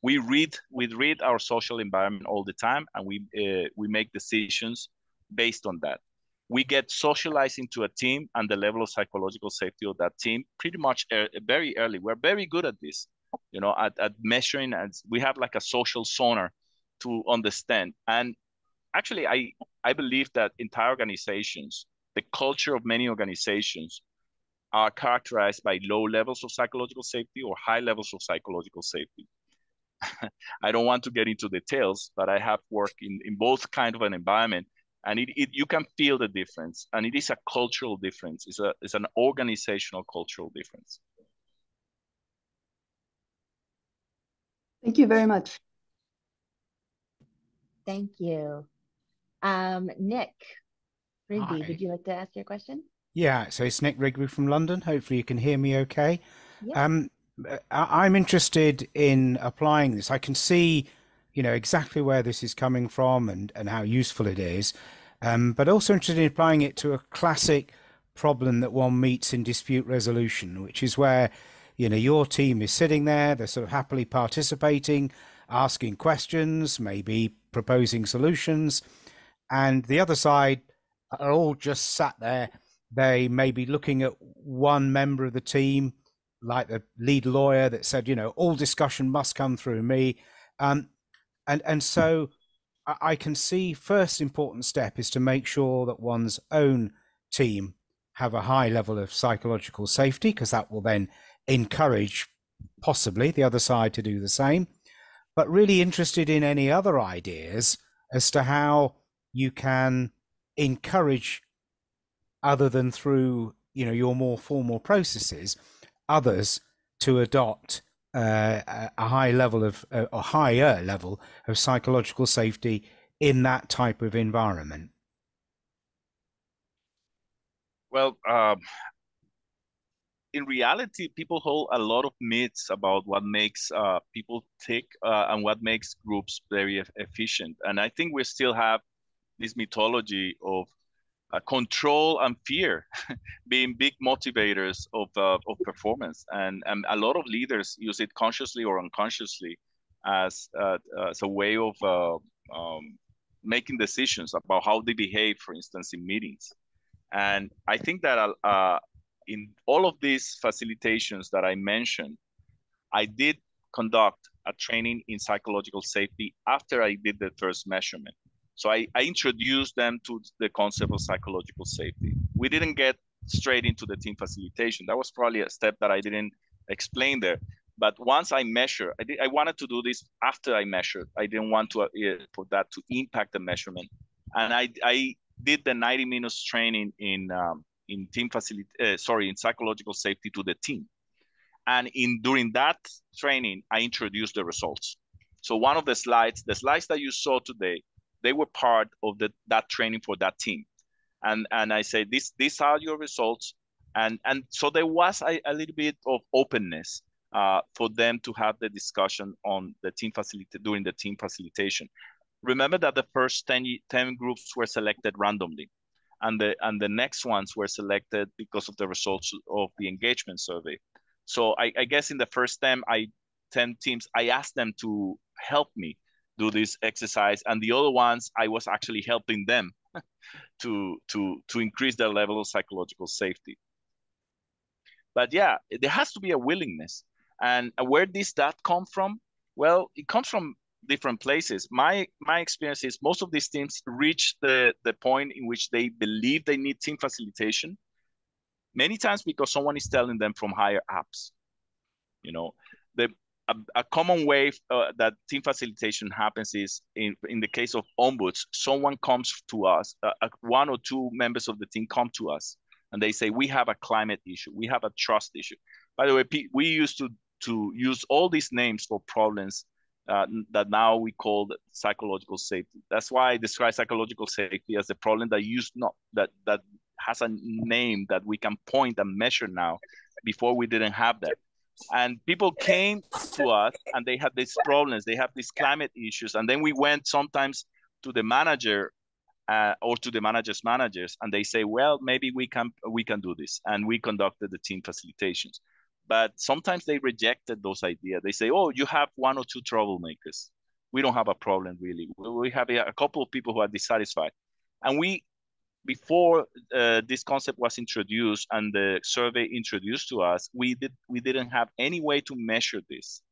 We read our social environment all the time, and we make decisions based on that. We get socialized into a team, and the level of psychological safety of that team pretty much very early. We're very good at this, at measuring, and we have like a social sonar to understand. And actually, I believe that entire organizations, the culture of many organizations, are characterized by low levels of psychological safety or high levels of psychological safety. I don't want to get into details, but I have worked in both kind of an environment. And you can feel the difference, and it is a cultural difference. It's an organizational cultural difference. Thank you very much. Thank you. Nick Rigby, would you like to ask your question? Yeah, so it's Nick Rigby from London. Hopefully you can hear me okay. Yeah. I'm interested in applying this. I can see exactly where this is coming from and how useful it is, but also interested in applying it to a classic problem that one meets in dispute resolution, which is where your team is sitting there, they're sort of happily participating, asking questions, maybe proposing solutions, and the other side are all just sat there. They may be looking at one member of the team, like the lead lawyer that said, all discussion must come through me. And so I can see first important step is to make sure that one's own team have a high level of psychological safety, because that will then encourage possibly the other side to do the same. But really interested in any other ideas as to how you can encourage, other than through your more formal processes, others to adopt a higher level of psychological safety in that type of environment. Well, in reality, people hold a lot of myths about what makes people tick and what makes groups very efficient. And I think we still have this mythology of control and fear being big motivators of performance, and a lot of leaders use it consciously or unconsciously as a way of making decisions about how they behave, for instance, in meetings. And I think that in all of these facilitations that I mentioned, I did conduct a training in psychological safety after I did the first measurement. So I introduced them to the concept of psychological safety. We didn't get straight into the team facilitation. That was probably a step that I didn't explain there. But once I measure, I wanted to do this after I measured. I didn't want to for that to impact the measurement. And I did the 90 minutes training in in psychological safety to the team. And during that training, I introduced the results. So one of the slides that you saw today, they were part of that training for that team. And I said, these are your results. And so there was a little bit of openness for them to have the discussion on the team during the team facilitation. Remember that the first 10 groups were selected randomly, and the next ones were selected because of the results of the engagement survey. So I guess in the first 10 teams, I asked them to help me do this exercise, and the other ones, I was actually helping them to increase their level of psychological safety. But yeah, there has to be a willingness. And where does that come from? Well, it comes from different places. My experience is most of these teams reach the point in which they believe they need team facilitation, many times because someone is telling them from higher ups. You know, a common way that team facilitation happens is in the case of Ombuds, someone comes to us, one or two members of the team come to us, and they say, we have a climate issue, we have a trust issue. By the way, we used to use all these names for problems that now we call psychological safety. That's why I describe psychological safety as a problem that has a name that we can point and measure now. Before we didn't have that. And people came to us and they had these problems, they have these climate issues. And then we went sometimes to the manager or to the manager's managers, and they say, well, maybe we can do this. And we conducted the team facilitations. But sometimes they rejected those ideas. They say, oh, you have one or two troublemakers. We don't have a problem, really. We have a couple of people who are dissatisfied. And before this concept was introduced and the survey introduced to us, we didn't have any way to measure this.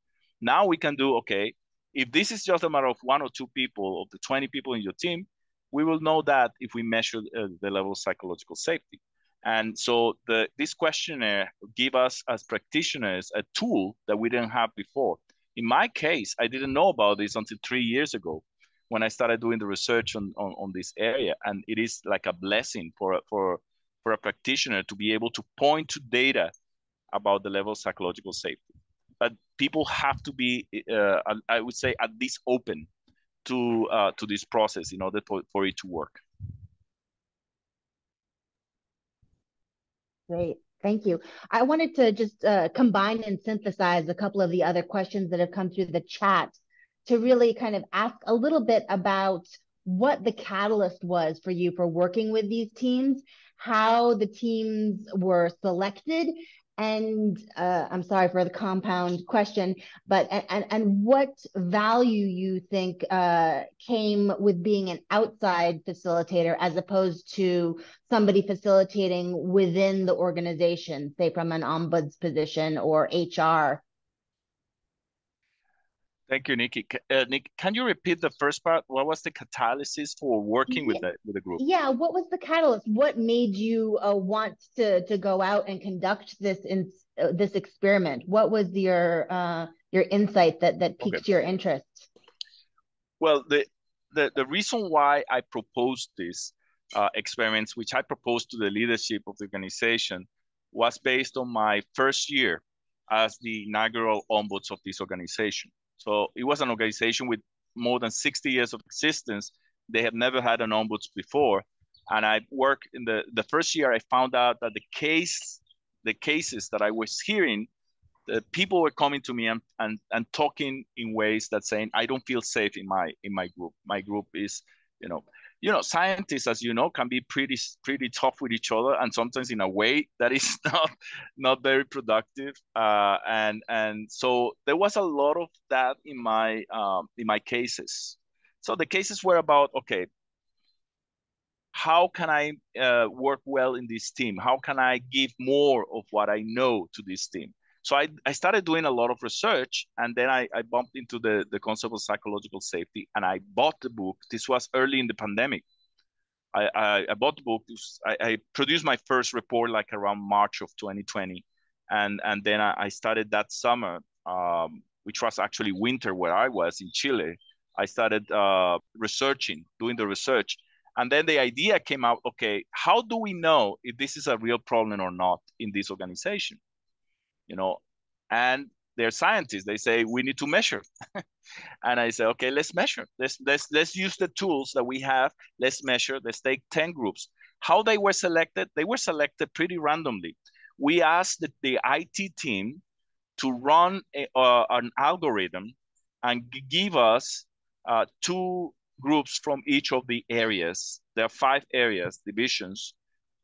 Now we can do, okay, if this is just a matter of one or two people of the 20 people in your team, we will know that if we measure the level of psychological safety. And so this questionnaire give us as practitioners a tool that we didn't have before. In my case, I didn't know about this until 3 years ago, when I started doing the research on this area. And it is like a blessing for a practitioner to be able to point to data about the level of psychological safety. But people have to be, I would say, at least open to this process in order for it to work. Great. Thank you. I wanted to just combine and synthesize a couple of the other questions that have come through the chat to really kind of ask a little bit about what the catalyst was for you for working with these teams, how the teams were selected, and I'm sorry for the compound question, but and what value you think came with being an outside facilitator as opposed to somebody facilitating within the organization, say from an ombuds position or HR. Thank you, Nikki. Nick, can you repeat the first part? What was the catalysis for working with the group? Yeah, what was the catalyst? What made you want to go out and conduct this this experiment? What was your insight that piqued your interest? Well, the reason why I proposed this experiments, which I proposed to the leadership of the organization, was based on my first year as the inaugural ombuds of this organization. So it was an organization with more than 60 years of existence. They had never had an ombuds before. And I worked in the first year, I found out that the cases that I was hearing, the people were coming to me and talking in ways that saying, I don't feel safe in my group. My group is, scientists, as you know, can be pretty tough with each other, and sometimes in a way that is not very productive. And so there was a lot of that in my cases. So the cases were about, okay, how can I work well in this team? How can I give more of what I know to this team? So I started doing a lot of research, and then I bumped into the concept of psychological safety, and I bought the book. This was early in the pandemic. I bought the book. I produced my first report like around March of 2020. And then I started that summer, which was actually winter where I was in Chile. I started doing the research. And then the idea came out, okay, how do we know if this is a real problem or not in this organization? You know, and they're scientists. They say we need to measure. And I say, okay, let's measure. Let's use the tools that we have. Let's measure. Let's take 10 groups. How they were selected? They were selected pretty randomly. We asked the IT team to run an algorithm and give us 2 groups from each of the areas. There are 5 areas, divisions,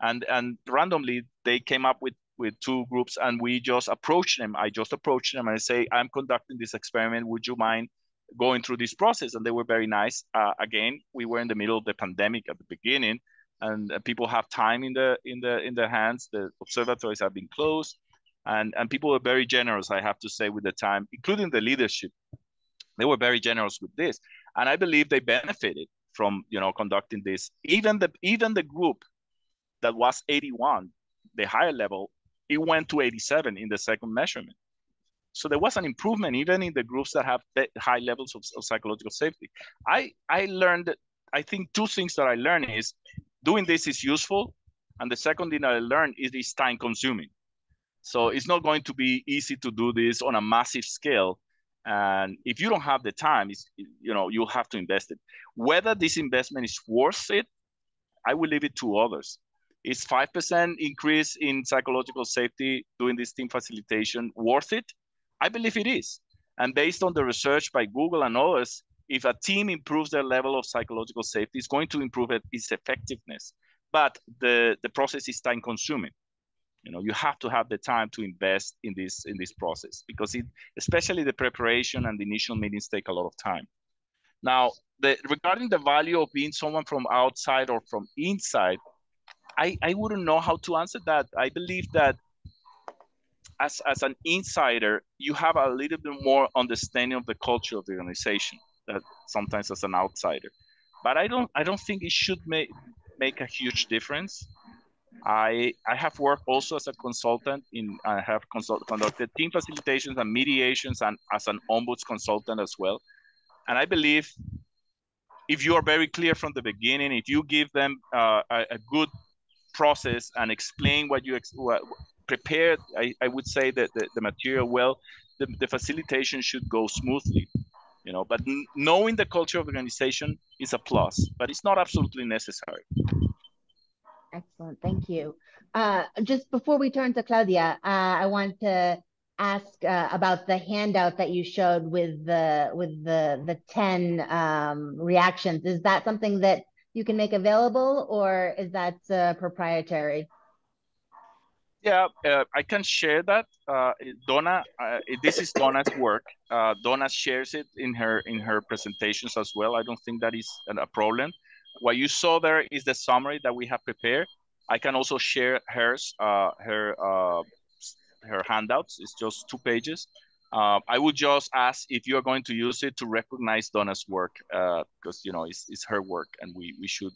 and randomly they came up with 2 groups, and we just approached them. I just approached them and I say, I'm conducting this experiment. Would you mind going through this process? And they were very nice. Again, we were in the middle of the pandemic at the beginning, and people have time in their hands. The observatories have been closed, and people were very generous, I have to say, with the time, including the leadership. They were very generous with this, and I believe they benefited from conducting this. Even the group that was 81, the higher level, it went to 87 in the second measurement. So there was an improvement even in the groups that have high levels of psychological safety. I learned, I think 2 things that I learned is doing this is useful, and the second thing that I learned is it's time consuming. So it's not going to be easy to do this on a massive scale. And if you don't have the time, you'll have to invest it. Whether this investment is worth it, I will leave it to others. Is 5% increase in psychological safety doing this team facilitation worth it? I believe it is. And based on the research by Google and others, if a team improves their level of psychological safety, it's going to improve its effectiveness. But the process is time consuming. You have to have the time to invest in this process, because especially the preparation and the initial meetings take a lot of time. Now, regarding the value of being someone from outside or from inside, I wouldn't know how to answer that. I believe that as an insider, you have a little bit more understanding of the culture of the organization that sometimes as an outsider. But I don't think it should make a huge difference. I have worked also as a consultant I have conducted team facilitations and mediations, and as an ombuds consultant as well. And I believe if you are very clear from the beginning, if you give them a good process and explain what you prepared, I would say that the material well, the facilitation should go smoothly, but knowing the culture of the organization is a plus, but it's not absolutely necessary. Excellent, thank you. Just before we turn to Claudia, I want to ask about the handout that you showed with the 10 reactions. Is that something that you can make available, or is that proprietary? Yeah, I can share that. Donna, this is Donna's work. Donna shares it in her presentations as well. I don't think that is a problem. What you saw there is the summary that we have prepared. I can also share hers, her handouts. It's just 2 pages. I would just ask if you're going to use it to recognize Donna's work, because it's her work, and we should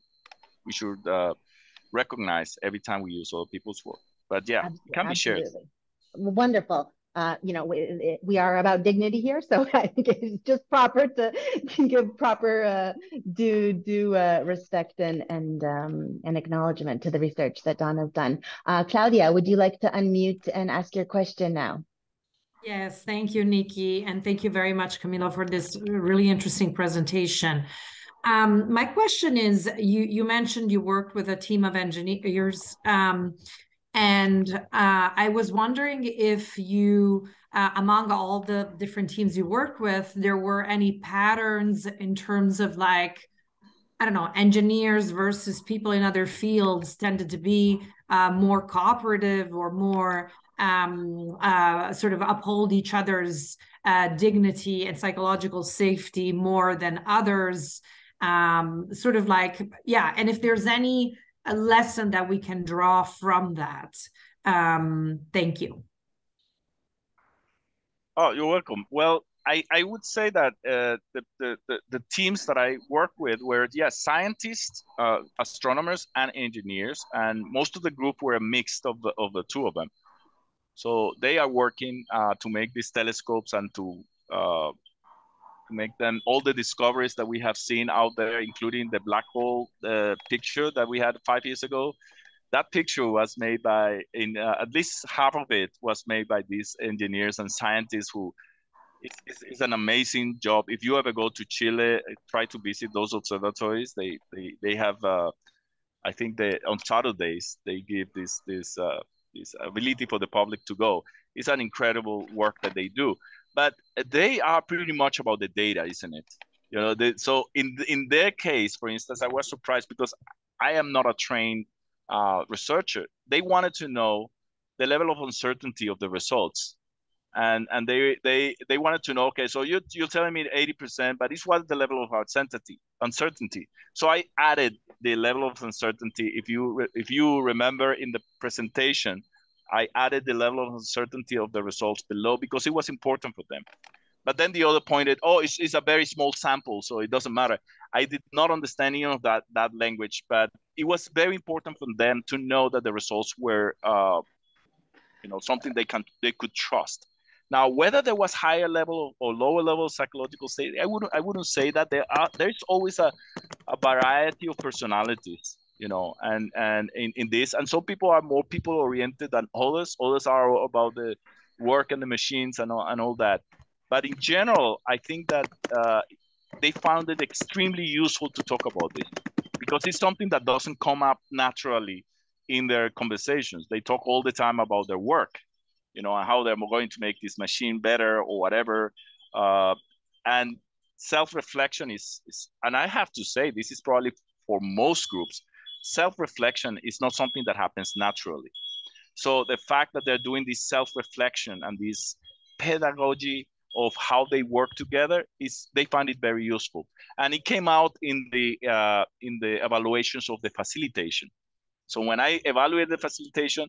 recognize every time we use other people's work. But yeah, it can be shared. Wonderful. We are about dignity here, so I think it's just proper to give proper due respect and acknowledgement to the research that Donna's done. Claudia, would you like to unmute and ask your question now? Yes, thank you, Nikki, and thank you very much, Camilo, for this really interesting presentation. My question is, you mentioned you worked with a team of engineers, and I was wondering if you, among all the different teams you work with, there were any patterns in terms of, like, I don't know, engineers versus people in other fields tended to be more cooperative or more sort of uphold each other's dignity and psychological safety more than others. Sort of like, yeah, and if there's any a lesson that we can draw from that. Thank you. Oh, you're welcome. Well, I would say that the teams that I work with were, yes, scientists, astronomers, and engineers, and most of the group were a mix of the two of them. So they are working to make these telescopes and to make them all the discoveries that we have seen out there, including the black hole picture that we had 5 years ago. That picture was made by, at least half of it was made by these engineers and scientists who, it's an amazing job. If you ever go to Chile, try to visit those observatories. They have, I think on Saturdays, they give this ability for the public to go. It's an incredible work that they do. But they are pretty much about the data, isn't it? You know, so in their case, for instance, I was surprised because I am not a trained researcher. They wanted to know the level of uncertainty of the results, and they wanted to know. Okay, so you're telling me 80%, but it's what the level of uncertainty. So I added the level of uncertainty. If you remember in the presentation, I added the level of uncertainty of the results below because it was important for them. But then the other pointed, oh, it's a very small sample, so it doesn't matter. I did not understand any of that language, but it was very important for them to know that the results were, something they could trust. Now, whether there was higher level or lower level of psychological state, I wouldn't say that. There's always a variety of personalities, and in this, and some people are more people oriented than others. Others are about the work and the machines and all that. But in general, I think that they found it extremely useful to talk about this because it's something that doesn't come up naturally in their conversations. They talk all the time about their work, and how they're going to make this machine better or whatever. And self-reflection is, and I have to say, this is probably for most groups, self-reflection is not something that happens naturally. So the fact that they're doing this self-reflection and this pedagogy of how they work together they find it very useful. And it came out in the evaluations of the facilitation. So when I evaluated the facilitation,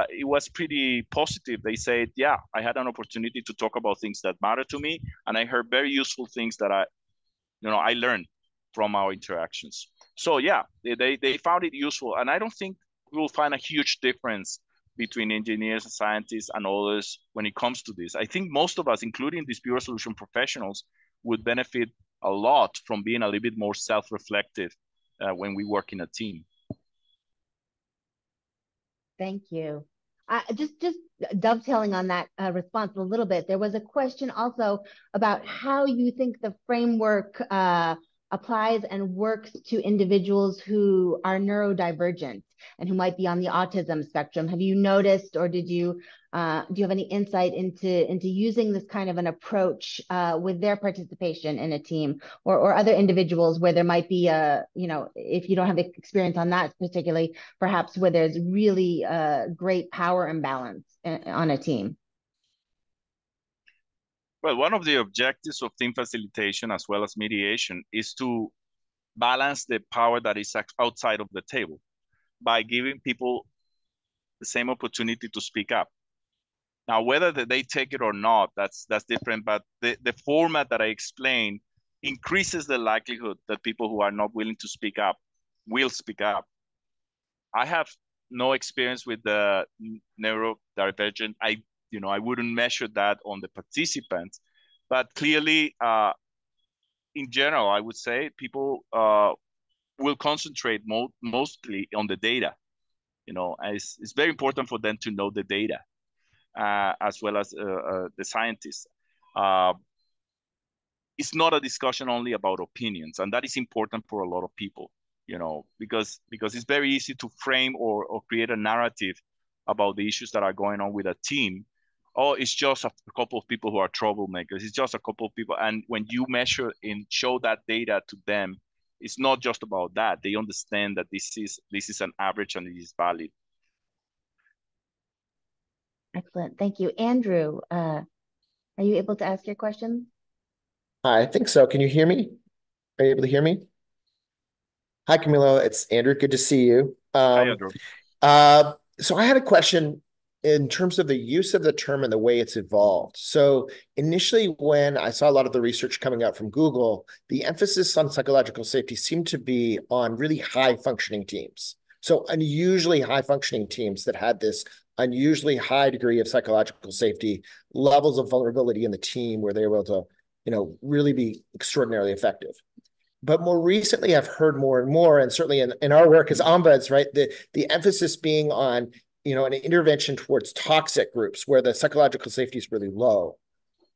it was pretty positive. They said, yeah, I had an opportunity to talk about things that matter to me. And I heard very useful things that I learned from our interactions. So yeah, they found it useful. And I don't think we'll find a huge difference between engineers and scientists and others when it comes to this. I think most of us, including dispute resolution professionals, would benefit a lot from being a little bit more self-reflective when we work in a team. Thank you. Just dovetailing on that response a little bit, there was a question also about how you think the framework applies and works to individuals who are neurodivergent and who might be on the autism spectrum. Have you noticed, or do you have any insight into using this kind of an approach with their participation in a team, or other individuals where there might be if you don't have experience on that particularly, perhaps where there's really great power imbalance on a team? Well, one of the objectives of team facilitation as well as mediation is to balance the power that is outside of the table by giving people the same opportunity to speak up. Now, whether they take it or not, that's different, but the format that I explained increases the likelihood that people who are not willing to speak up will speak up. I have no experience with the neurodivergent. I wouldn't measure that on the participants, but clearly, in general, I would say people will concentrate mostly on the data. It's very important for them to know the data, as well as the scientists. It's not a discussion only about opinions, and that is important for a lot of people. Because it's very easy to frame or create a narrative about the issues that are going on with a team. Oh, it's just a couple of people who are troublemakers. It's just a couple of people. And when you measure and show that data to them, it's not just about that. They understand that this is an average and it is valid. Excellent. Thank you. Andrew, are you able to ask your question? I think so. Can you hear me? Are you able to hear me? Hi, Camilo. It's Andrew. Good to see you. Hi, Andrew. So I had a question in terms of the use of the term and the way it's evolved. So initially, when I saw a lot of the research coming out from Google, the emphasis on psychological safety seemed to be on really high functioning teams. So unusually high functioning teams that had this unusually high degree of psychological safety, levels of vulnerability in the team where they were able to, really be extraordinarily effective. But more recently, I've heard more and more, and certainly in our work as ombuds, right, the emphasis being on, an intervention towards toxic groups where the psychological safety is really low,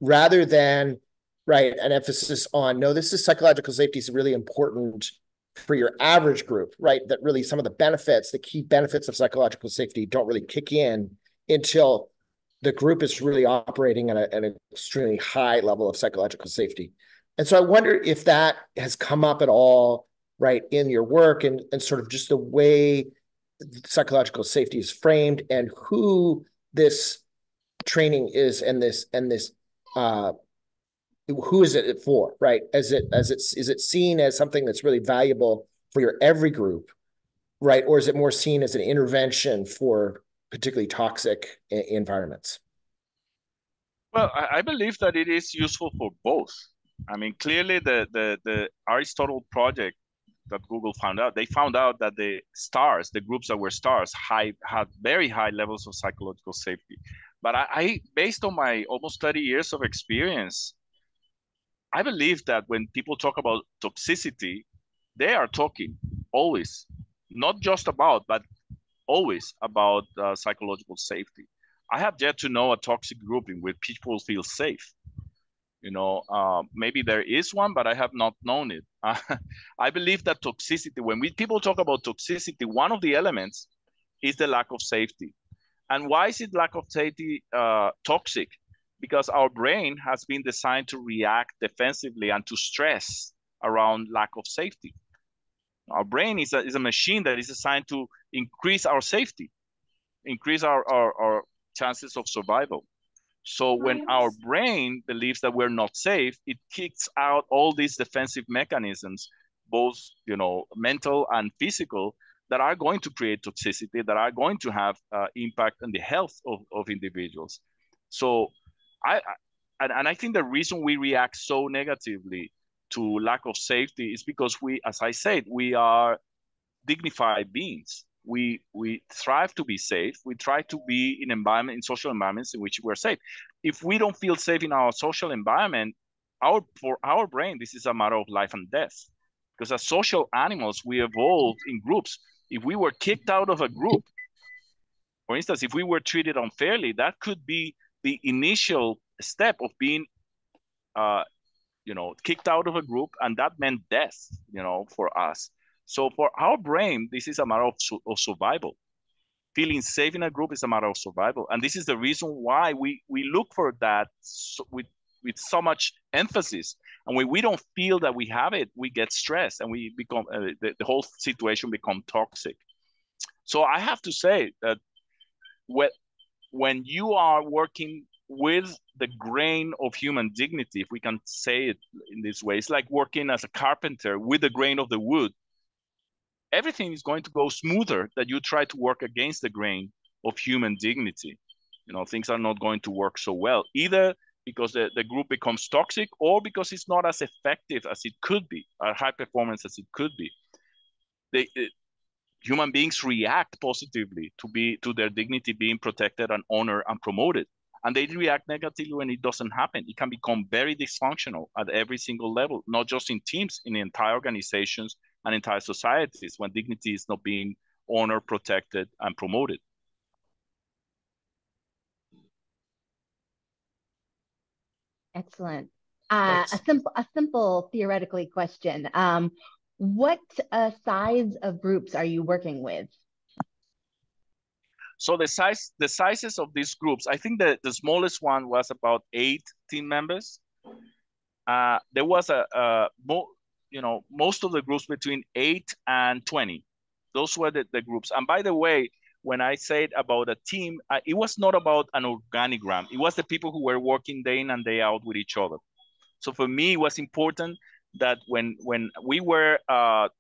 rather than, right, an emphasis on, no, this is psychological safety is really important for your average group, right? That really some of the key benefits of psychological safety don't really kick in until the group is really operating at an extremely high level of psychological safety. And so I wonder if that has come up at all, right, in your work and sort of just the way psychological safety is framed and who this training is and this who is it for, right? Is it seen as something that's really valuable for your every group, right? Or is it more seen as an intervention for particularly toxic environments? Well, I believe that it is useful for both. I mean, clearly the Aristotle project that Google found out, they found out that the groups that were stars, had very high levels of psychological safety. But I based on my almost 30 years of experience, I believe that when people talk about toxicity, they are talking always, not just about, but always about psychological safety. I have yet to know a toxic group in which people feel safe. Maybe there is one, but I have not known it. I believe that toxicity, when people talk about toxicity, one of the elements is the lack of safety. And why is it lack of safety toxic? Because our brain has been designed to react defensively and to stress around lack of safety. Our brain is a machine that is designed to increase our safety, increase our chances of survival. So when our brain believes that we're not safe, it kicks out all these defensive mechanisms, both mental and physical, that are going to create toxicity, that are going to have impact on the health of individuals. So I think the reason we react so negatively to lack of safety is because as I said, we are dignified beings. We thrive to be safe. We try to be in social environments in which we're safe. If we don't feel safe in our social environment, for our brain, this is a matter of life and death. Because as social animals, we evolved in groups. If we were kicked out of a group, for instance, if we were treated unfairly, that could be the initial step of being kicked out of a group, and that meant death, for us. So for our brain, this is a matter of survival. Feeling safe in a group is a matter of survival. And this is the reason why we look for that with so much emphasis. And when we don't feel that we have it, we get stressed and we become, the whole situation becomes toxic. So I have to say that when you are working with the grain of human dignity, if we can say it in this way, it's like working as a carpenter with the grain of the wood. Everything is going to go smoother that you try to work against the grain of human dignity. Things are not going to work so well, either because the group becomes toxic or because it's not as effective as it could be, or high performance as it could be. Human beings react positively to their dignity being protected and honored and promoted. And they react negatively when it doesn't happen. It can become very dysfunctional at every single level, not just in teams, in entire organizations and entire societies, when dignity is not being honored, protected, and promoted. Excellent. A simple theoretically question. What size of groups are you working with? So the sizes of these groups, I think that the smallest one was about 8 team members. There was most of the groups between 8 and 20. Those were the groups. And by the way, when I said about a team, it was not about an organigram. It was the people who were working day in and day out with each other. So for me, it was important that when we were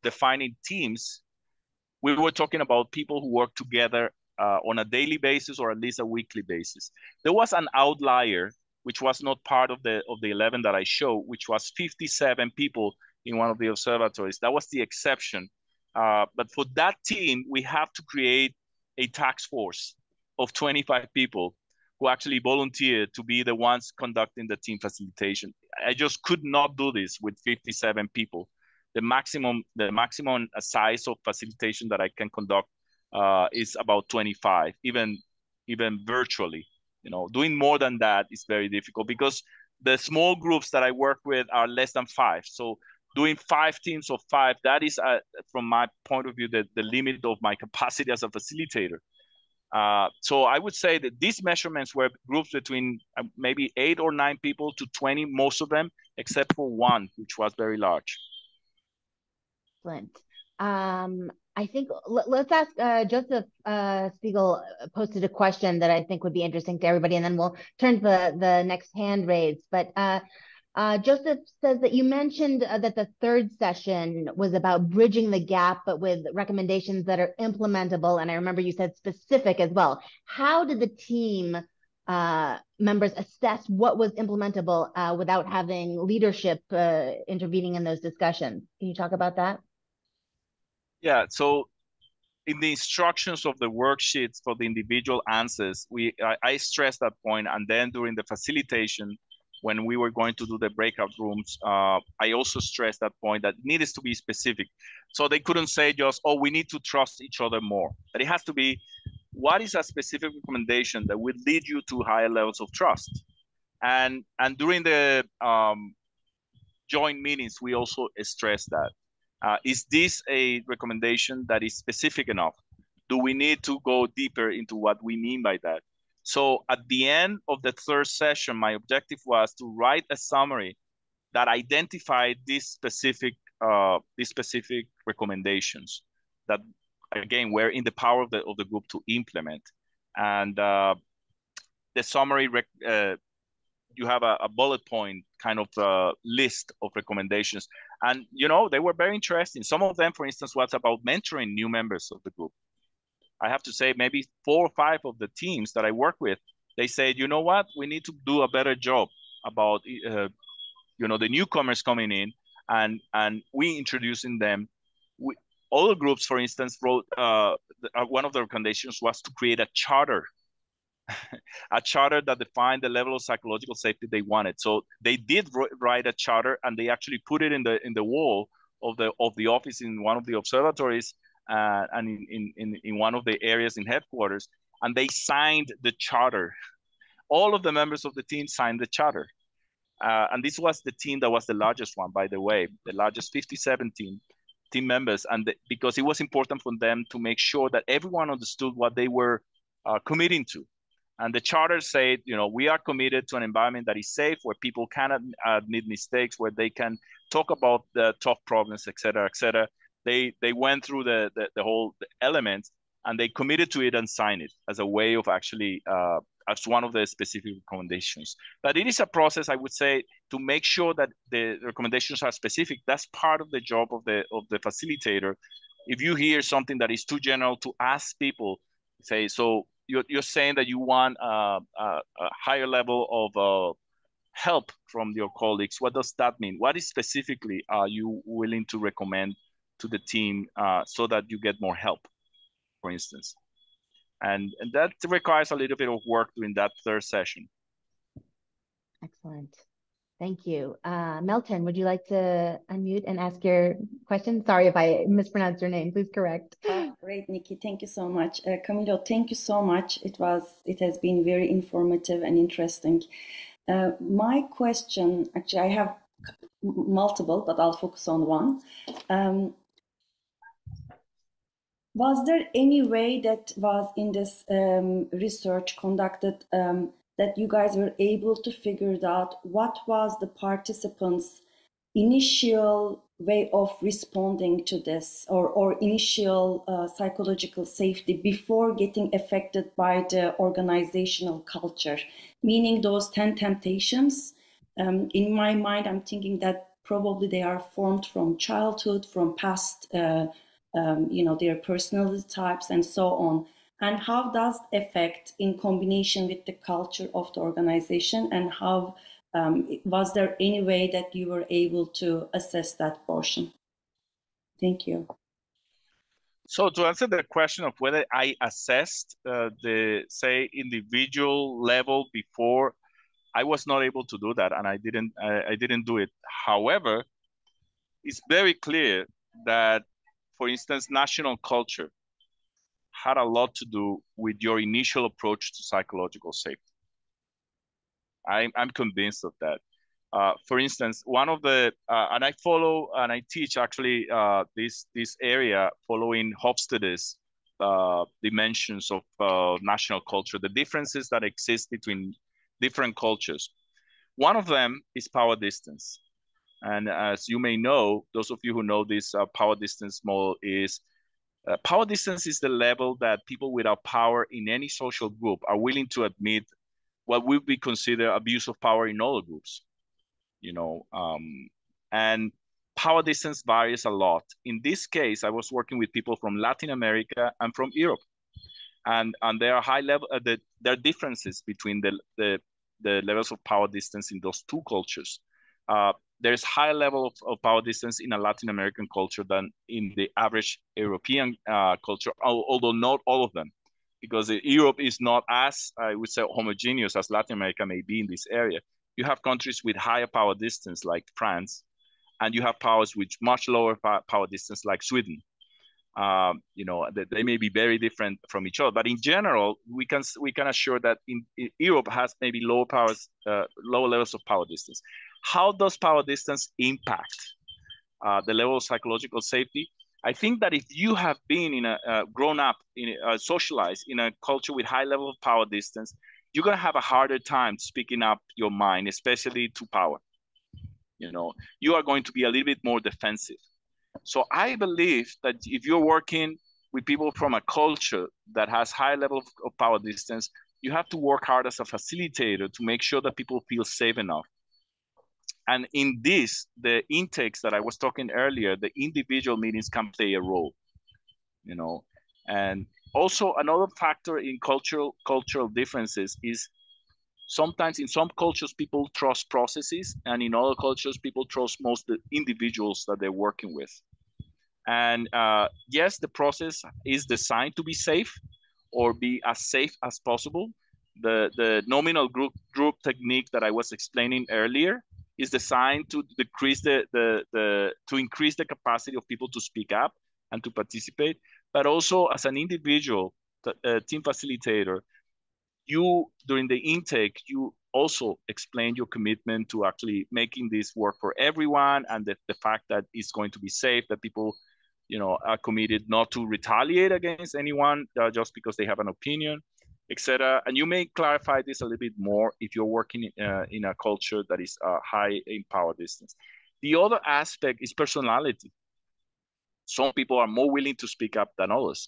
defining teams, we were talking about people who work together on a daily basis or at least a weekly basis. There was an outlier, which was not part of the 11 that I showed, which was 57 people in one of the observatories. That was the exception. But for that team, we have to create a task force of 25 people who actually volunteered to be the ones conducting the team facilitation. I just could not do this with 57 people. The maximum size of facilitation that I can conduct is about 25, even virtually. Doing more than that is very difficult because the small groups that I work with are less than 5. So doing 5 teams of 5, that is, from my point of view, the limit of my capacity as a facilitator. So I would say that these measurements were groups between maybe 8 or 9 people to 20, most of them, except for one, which was very large. Excellent. I think let's ask Joseph Spiegel posted a question that I think would be interesting to everybody, and then we'll turn to the next hand raised. But Joseph says that you mentioned that the third session was about bridging the gap, but with recommendations that are implementable. And I remember you said specific as well. How did the team members assess what was implementable without having leadership intervening in those discussions? Can you talk about that? Yeah, so in the instructions of the worksheets for the individual answers, I stressed that point, and then during the facilitation, when we were going to do the breakout rooms, I also stressed that point that it needed to be specific. So they couldn't say just, oh, we need to trust each other more. But it has to be, what is a specific recommendation that will lead you to higher levels of trust? And during the joint meetings, we also stressed that. Is this a recommendation that is specific enough? Do we need to go deeper into what we mean by that? So at the end of the third session, my objective was to write a summary that identified these specific recommendations that, again, were in the power of the group to implement. And the summary, you have a bullet point kind of list of recommendations. And, they were very interesting. Some of them, for instance, was about mentoring new members of the group. I have to say maybe 4 or 5 of the teams that I work with, they said, you know what, we need to do a better job about, the newcomers coming in and we introducing them. Other groups, for instance, wrote, one of the recommendations was to create a charter, a charter that defined the level of psychological safety they wanted. So they did write a charter, and they actually put it in the wall of the office in one of the observatories, and in one of the areas in headquarters, and they signed the charter. All of the members of the team signed the charter. And this was the team that was the largest one, by the way, the largest 57 team members. And because it was important for them to make sure that everyone understood what they were committing to. And the charter said, we are committed to an environment that is safe, where people can admit mistakes, where they can talk about the tough problems, et cetera, et cetera. They went through the whole elements, and they committed to it and signed it as a way of actually, as one of the specific recommendations. But it is a process, I would say, to make sure that the recommendations are specific. That's part of the job of the facilitator. If you hear something that is too general, to ask people, say, so you're saying that you want a higher level of help from your colleagues. What does that mean? What is specifically are you willing to recommend to the team so that you get more help, for instance? And that requires a little bit of work during that third session. Excellent. Thank you. Melton, would you like to unmute and ask your question? Sorry if I mispronounced your name. Please correct. Great, Nikki. Thank you so much. Camilo, thank you so much. It has been very informative and interesting. My question, actually, I have multiple, but I'll focus on one. Was there any way that was in this research conducted that you guys were able to figure out what was the participants' initial way of responding to this, or initial psychological safety before getting affected by the organizational culture? Meaning those 10 temptations, in my mind, I'm thinking that probably they are formed from childhood, from past, their personality types and so on. and how does affect in combination with the culture of the organization, and how was there any way that you were able to assess that portion? Thank you. So to answer the question of whether I assessed the, say, individual level before, I was not able to do that, and I didn't do it. However, it's very clear that, for instance, national culture had a lot to do with your initial approach to psychological safety. I'm convinced of that. For instance, one of the, and I follow and I teach actually this area following Hofstede's dimensions of national culture, the differences that exist between different cultures. One of them is power distance. And as you may know, those of you who know this power distance model is, power distance is the level that people without power in any social group are willing to admit what would be considered abuse of power in other groups. You know, and power distance varies a lot. In this case, I was working with people from Latin America and from Europe, and there are high level. There are differences between the levels of power distance in those two cultures. There's high level of power distance in a Latin American culture than in the average European culture, although not all of them, because Europe is not as, I would say, homogeneous as Latin America may be in this area. You have countries with higher power distance like France, and you have powers with much lower power distance like Sweden. You know, they may be very different from each other, but in general, we can assure that in Europe has maybe lower levels of power distance. How does power distance impact the level of psychological safety? I think that if you have been in grown up, socialized in a culture with high level of power distance, you're going to have a harder time speaking up your mind, especially to power. You know, you are going to be a little bit more defensive. So I believe that if you're working with people from a culture that has high level of power distance, you have to work hard as a facilitator to make sure that people feel safe enough. And in this, the intakes that I was talking earlier, the individual meetings can play a role, you know. And also another factor in cultural differences is sometimes in some cultures, people trust processes, and in other cultures, people trust most the individuals that they're working with. And yes, the process is designed to be safe or be as safe as possible. The nominal group technique that I was explaining earlier is designed to decrease to increase the capacity of people to speak up and to participate, but also as an individual team facilitator, you during the intake, you also explain your commitment to actually making this work for everyone, and the fact that it's going to be safe, that people, you know, are committed not to retaliate against anyone just because they have an opinion, etc. And you may clarify this a little bit more if you're working in a culture that is high in power distance. The other aspect is personality. Some people are more willing to speak up than others.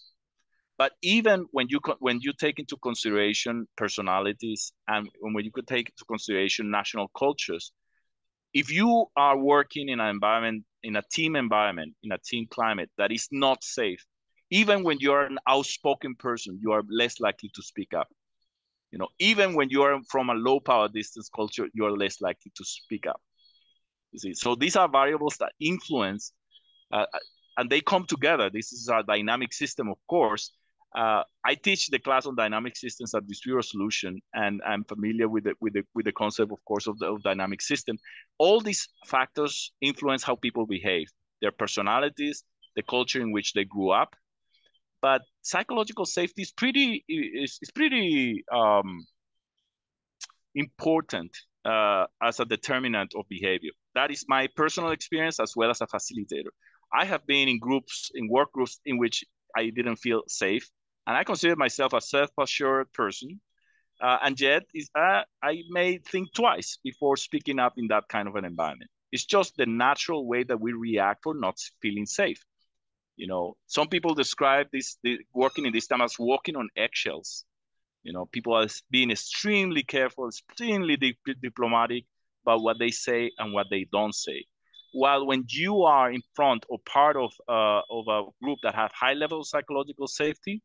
But even when you take into consideration personalities and when you could take into consideration national cultures, if you are working in an environment, in a team environment, in a team climate that is not safe, even when you're an outspoken person, you are less likely to speak up. You know, even when you are from a low power distance culture, you are less likely to speak up. You see, so these are variables that influence, and they come together. This is a dynamic system, of course. I teach the class on dynamic systems at Dispute Resolution, and I'm familiar with the concept, of course, of dynamic system. All these factors influence how people behave, their personalities, the culture in which they grew up. But psychological safety is pretty important as a determinant of behavior. That is my personal experience as well as a facilitator. I have been in groups, in work groups in which I didn't feel safe, and I consider myself a self-assured person. And yet, I may think twice before speaking up in that kind of an environment. It's just the natural way that we react for not feeling safe. You know, some people describe working in this time as walking on eggshells. You know, people are being extremely careful, extremely diplomatic about what they say and what they don't say. While when you are in front or part of a group that have high level of psychological safety,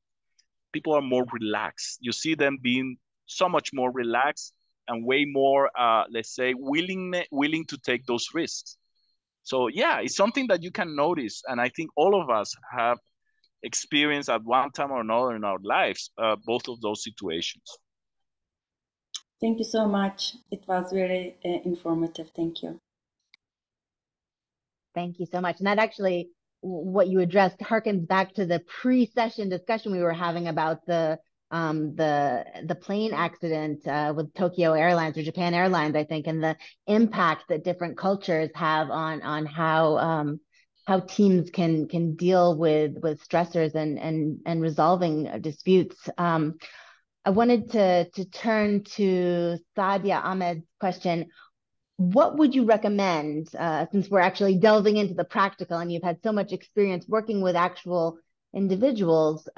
people are more relaxed. You see them being so much more relaxed and way more, let's say, willing to take those risks. So yeah, it's something that you can notice. And I think all of us have experienced at one time or another in our lives, both of those situations. Thank you so much. It was very informative. Thank you. Thank you so much. And that actually, what you addressed harkens back to the pre-session discussion we were having about the plane accident with Tokyo Airlines or Japan Airlines, I think, and the impact that different cultures have on how teams can deal with stressors and resolving disputes. I wanted to turn to Sadia Ahmed's question. What would you recommend, since we're actually delving into the practical and you've had so much experience working with actual individuals,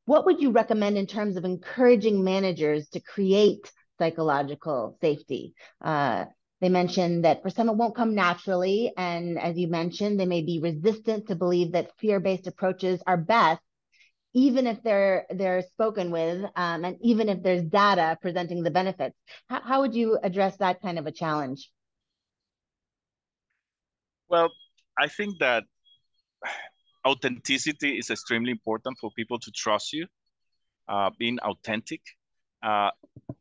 what would you recommend in terms of encouraging managers to create psychological safety? They mentioned that for some it won't come naturally, and as you mentioned, they may be resistant to believe that fear-based approaches are best, even if they're spoken with, and even if there's data presenting the benefits. How would you address that kind of a challenge? Well, I think that authenticity is extremely important for people to trust you. Being authentic,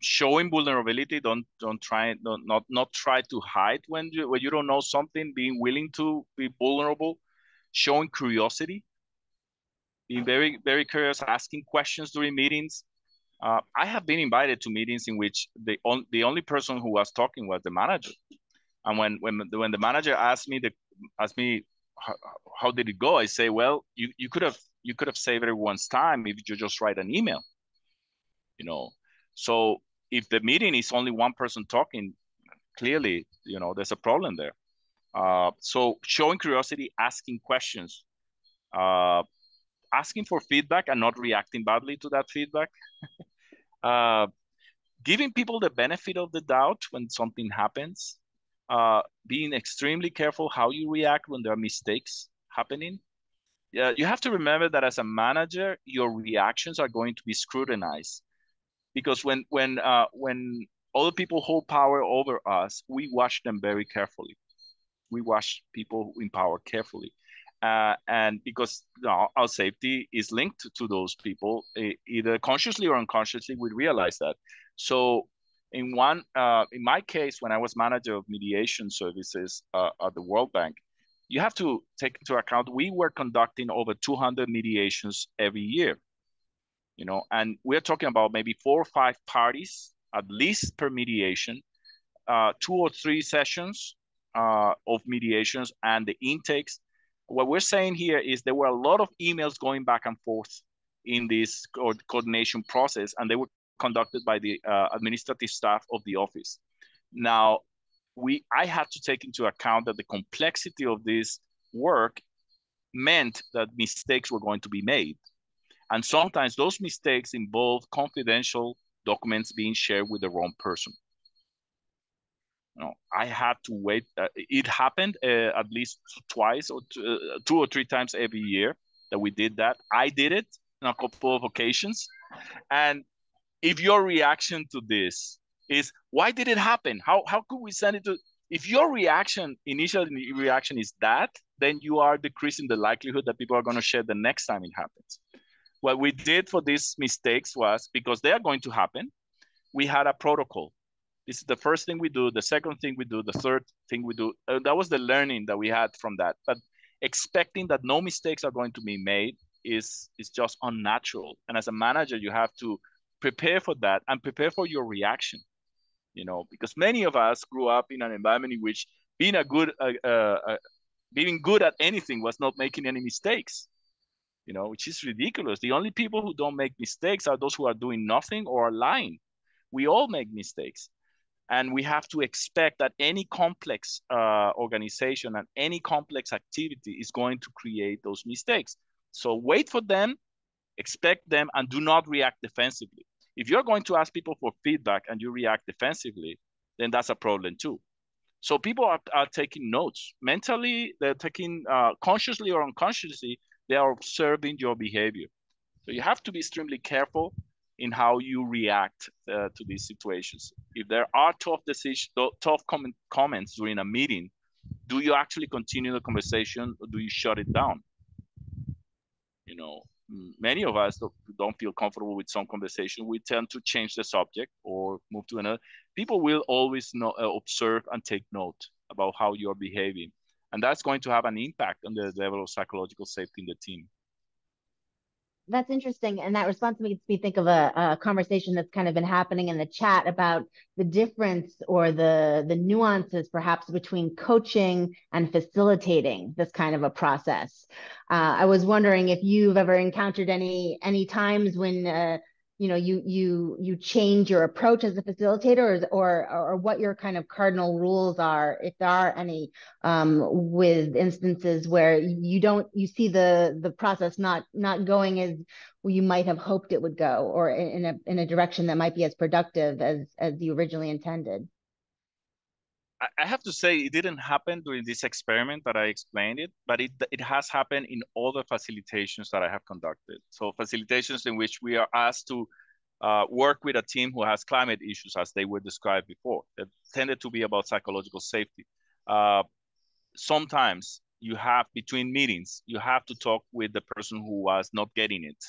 showing vulnerability. Don't try not try to hide when you don't know something. Being willing to be vulnerable, showing curiosity, being very, very curious, asking questions during meetings. I have been invited to meetings in which the only person who was talking was the manager. And when the manager asked me how did it go, I say, well, you could have saved everyone's time if you just write an email. You know, so if the meeting is only one person talking, clearly, there's a problem there. So showing curiosity, asking questions, asking for feedback and not reacting badly to that feedback. Giving people the benefit of the doubt when something happens. Being extremely careful how you react when there are mistakes happening. You have to remember that as a manager, your reactions are going to be scrutinized, because when other people hold power over us, we watch them very carefully. We watch people in power carefully, and because our safety is linked to those people, either consciously or unconsciously, we realize that. So in my case, when I was manager of mediation services at the World Bank, you have to take into account we were conducting over 200 mediations every year, and we're talking about maybe 4 or 5 parties at least per mediation, 2 or 3 sessions of mediations, and the intakes. What we're saying here is there were a lot of emails going back and forth in this coordination process, and they were conducted by the administrative staff of the office. Now, I had to take into account that the complexity of this work meant that mistakes were going to be made. And sometimes those mistakes involve confidential documents being shared with the wrong person. I had to wait. It happened at least twice or 2 or 3 times every year that we did that. I did it on a couple of occasions. And if your reaction to this is, why did it happen? How could we send it to? If your initial reaction is that, then you are decreasing the likelihood that people are going to share the next time it happens. What we did for these mistakes was, because they are going to happen, we had a protocol. This is the first thing we do, the second thing we do, the third thing we do. That was the learning that we had from that. But expecting that no mistakes are going to be made is just unnatural. And as a manager, you have to prepare for that and prepare for your reaction. Because many of us grew up in an environment in which being good at anything was not making any mistakes. Which is ridiculous. The only people who don't make mistakes are those who are doing nothing or are lying. We all make mistakes. And we have to expect that any complex organization and any complex activity is going to create those mistakes. So wait for them, expect them, and do not react defensively. If you're going to ask people for feedback and you react defensively, then that's a problem too. So people are taking notes. Mentally, they're taking, consciously or unconsciously, they are observing your behavior. So you have to be extremely careful in how you react to these situations. If there are tough decisions, tough comments during a meeting, do you actually continue the conversation or do you shut it down? You know, many of us don't feel comfortable with some conversation. We tend to change the subject or move to another. People will always observe and take note about how you're behaving. And that's going to have an impact on the level of psychological safety in the team. That's interesting. And that response makes me think of a conversation that's kind of been happening in the chat about the difference or the nuances perhaps between coaching and facilitating this kind of a process. I was wondering if you've ever encountered any times when you change your approach as a facilitator, or what your kind of cardinal rules are, if there are any, with instances where you see the process not going as you might have hoped it would go, or in a direction that might be as productive as you originally intended. I have to say it didn't happen during this experiment that I explained it, but it has happened in other facilitations that I have conducted. So facilitations in which we are asked to work with a team who has climate issues, as they were described before. It tended to be about psychological safety. Sometimes you have, between meetings, you have to talk with the person who was not getting it,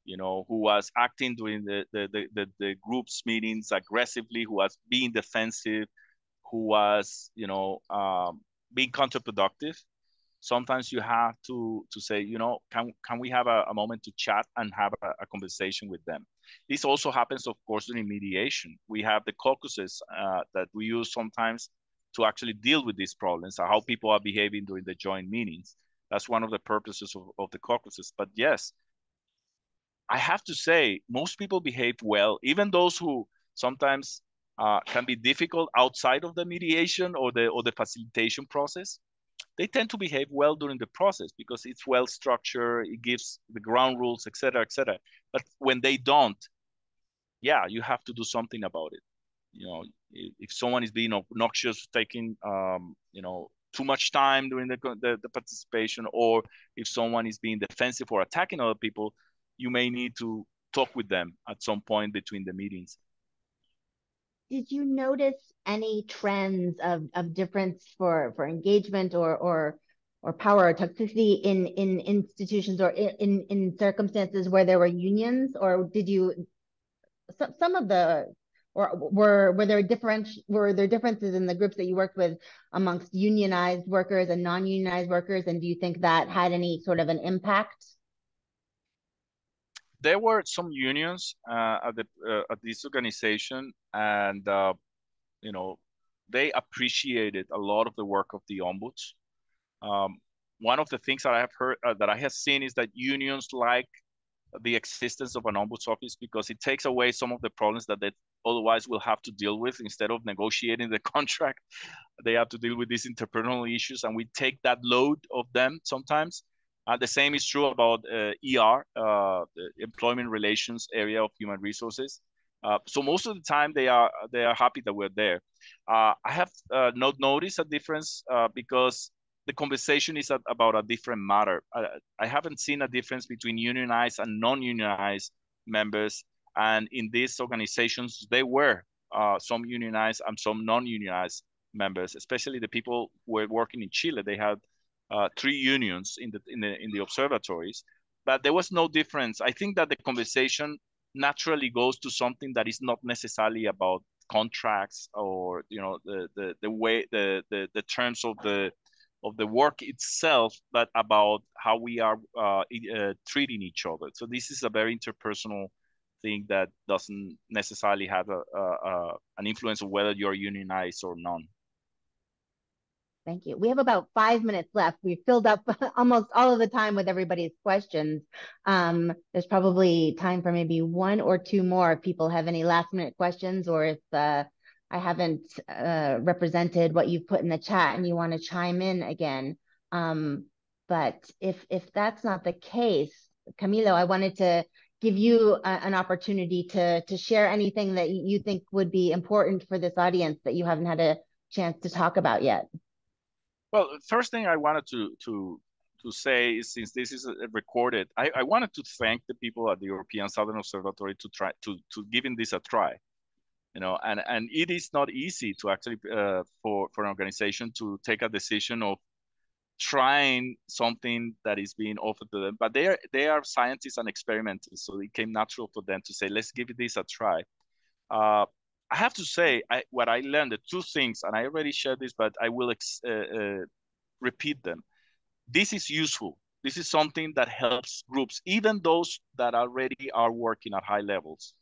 who was acting during the group's meetings aggressively, who was being defensive, who was, being counterproductive. Sometimes you have to say, can we have a moment to chat and have a conversation with them? This also happens, of course, during mediation. We have the caucuses that we use sometimes to actually deal with these problems, how people are behaving during the joint meetings. That's one of the purposes of the caucuses. But yes, I have to say, most people behave well, even those who sometimes can be difficult outside of the mediation or the facilitation process. They tend to behave well during the process because it's well structured, it gives the ground rules, et cetera, et cetera. But when they don't, yeah, you have to do something about it. If someone is being obnoxious, taking too much time during the participation, or if someone is being defensive or attacking other people, you may need to talk with them at some point between the meetings. Did you notice any trends of difference for engagement or power or toxicity in institutions or in circumstances where there were unions, or did you some of the, or were there differences in the groups that you worked with amongst unionized workers and non-unionized workers, and do you think that had any sort of an impact? There were some unions at this organization, and they appreciated a lot of the work of the ombuds. One of the things that I have heard, that I have seen, is that unions like the existence of an ombuds office because it takes away some of the problems that they otherwise will have to deal with. Instead of negotiating the contract, they have to deal with these interpersonal issues, and we take that load of them sometimes. The same is true about ER, the employment relations area of human resources. So most of the time they are happy that we're there. I have not noticed a difference because the conversation is about a different matter. I haven't seen a difference between unionized and non-unionized members. And in these organizations, there were some unionized and some non-unionized members, especially the people who were working in Chile. They had 3 unions in the observatories, but there was no difference. I think that the conversation naturally goes to something that is not necessarily about contracts or the way the terms of the work itself, but about how we are treating each other. So this is a very interpersonal thing that doesn't necessarily have an influence of whether you're unionized or not. Thank you. We have about 5 minutes left. We've filled up almost all of the time with everybody's questions. There's probably time for maybe 1 or 2 more if people have any last minute questions, or if I haven't represented what you've put in the chat and you want to chime in again. But if that's not the case, Camilo, I wanted to give you an opportunity to share anything that you think would be important for this audience that you haven't had a chance to talk about yet. Well, first thing I wanted to to say, since this is recorded, I wanted to thank the people at the European Southern Observatory to try to giving this a try. You know, and it is not easy to actually for an organization to take a decision of trying something that is being offered to them. But they are scientists and experimenters, so it came natural for them to say, let's give this a try. I have to say, what I learned, the two things, and I already shared this, but I will repeat them. This is useful. This is something that helps groups, even those that already are working at high levels,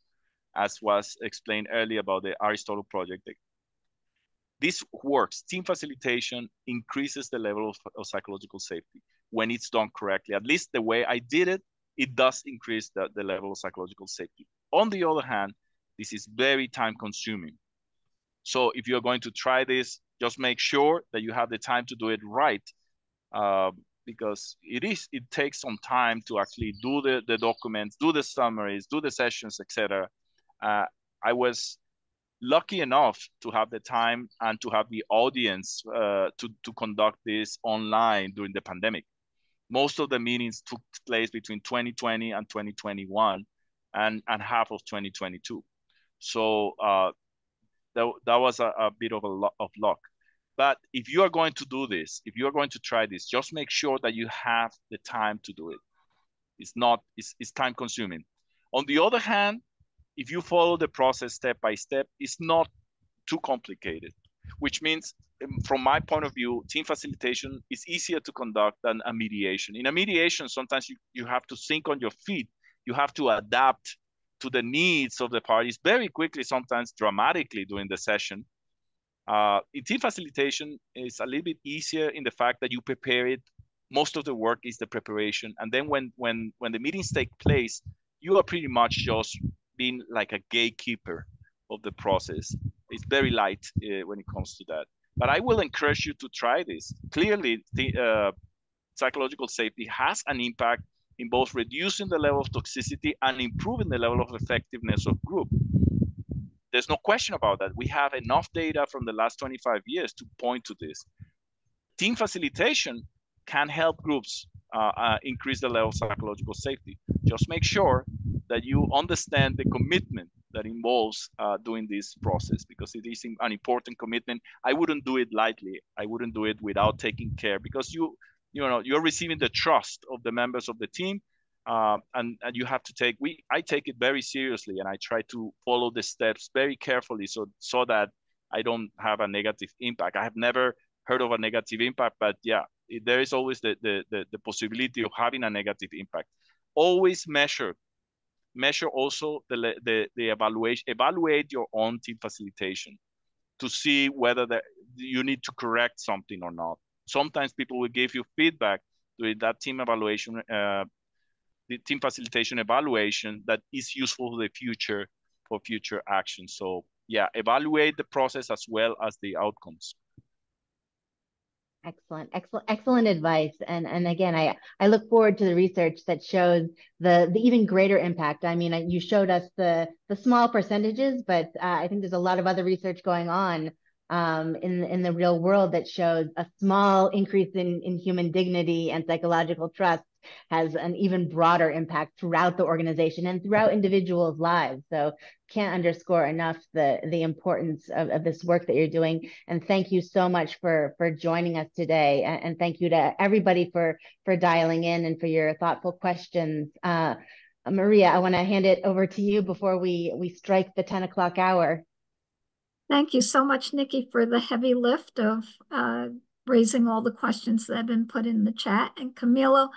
as was explained earlier about the Aristotle project. This works. Team facilitation increases the level of psychological safety when it's done correctly. At least the way I did it, it does increase the level of psychological safety. On the other hand, this is very time consuming. So if you're going to try this, just make sure that you have the time to do it right, because it takes some time to actually do the documents, do the summaries, do the sessions, etc. I was lucky enough to have the time and to have the audience to conduct this online during the pandemic. Most of the meetings took place between 2020 and 2021 and half of 2022. So that was a bit of luck. But if you are going to do this, if you are going to try this, just make sure that you have the time to do it. It's time consuming. On the other hand, if you follow the process step by step, it's not too complicated, which means from my point of view, team facilitation is easier to conduct than a mediation. In a mediation, sometimes you have to think on your feet. You have to adapt to the needs of the parties very quickly, sometimes dramatically during the session. In team facilitation, it's a little bit easier in the fact that you prepare it. Most of the work is the preparation. And then when the meetings take place, you are pretty much just being like a gatekeeper of the process. It's very light when it comes to that. But I will encourage you to try this. Clearly, the psychological safety has an impact in both reducing the level of toxicity and improving the level of effectiveness of group. There's no question about that. We have enough data from the last 25 years to point to this. Team facilitation can help groups increase the level of psychological safety. Just make sure that you understand the commitment that involves doing this process, because it is an important commitment. I wouldn't do it lightly. I wouldn't do it without taking care, because you're receiving the trust of the members of the team, and you have to I take it very seriously, and I try to follow the steps very carefully so that I don't have a negative impact. I have never heard of a negative impact, but yeah, there is always the possibility of having a negative impact. Always measure also the evaluation. Evaluate your own team facilitation to see whether you need to correct something or not. Sometimes people will give you feedback during that team evaluation, the team facilitation evaluation, that is useful for future action. So yeah, evaluate the process as well as the outcomes. Excellent advice. And again, I look forward to the research that shows the even greater impact. I mean, you showed us the small percentages, but I think there's a lot of other research going on in the real world that shows a small increase in human dignity and psychological trust has an even broader impact throughout the organization and throughout individuals' lives. So can't underscore enough the importance of this work that you're doing. And thank you so much for joining us today. And thank you to everybody for dialing in and for your thoughtful questions. Maria, I want to hand it over to you before we strike the 10 o'clock hour. Thank you so much, Nikki, for the heavy lift of raising all the questions that have been put in the chat. And Camilo,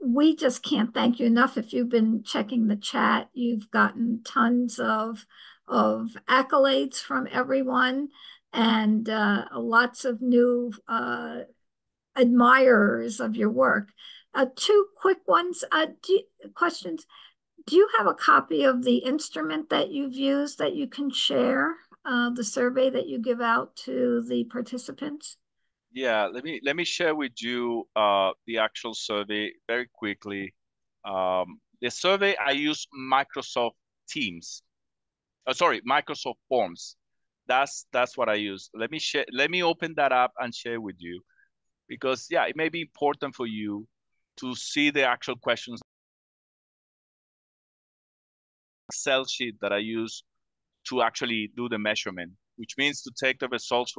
we just can't thank you enough. If you've been checking the chat, you've gotten tons of accolades from everyone and lots of new admirers of your work. Two quick ones, questions. Do you have a copy of the instrument that you've used that you can share, the survey that you give out to the participants? Yeah, let me share with you the actual survey very quickly. The survey, I use Microsoft Teams. Microsoft Forms. That's what I use. Let me open that up and share with you. because yeah, it may be important for you to see the actual questions. Excel sheet that I use to actually do the measurement, which means to take the results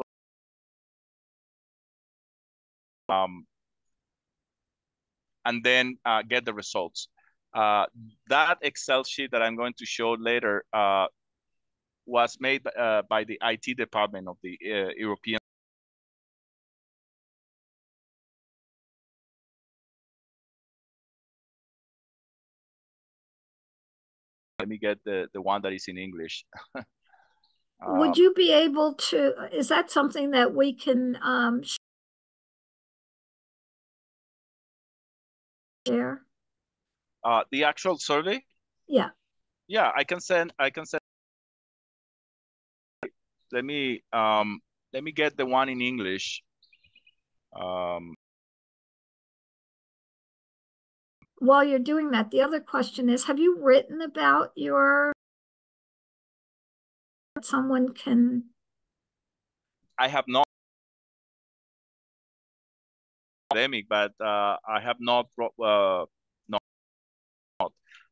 from and then get the results. That Excel sheet that I'm going to show later was made by the IT department of the European. Let me get the one that is in English. Would you be able to, is that something that we can share? The actual survey? Yeah. Yeah, I can send. Let me get the one in English. While you're doing that, the other question is, have you written about your, someone can? I have not academic, but I have not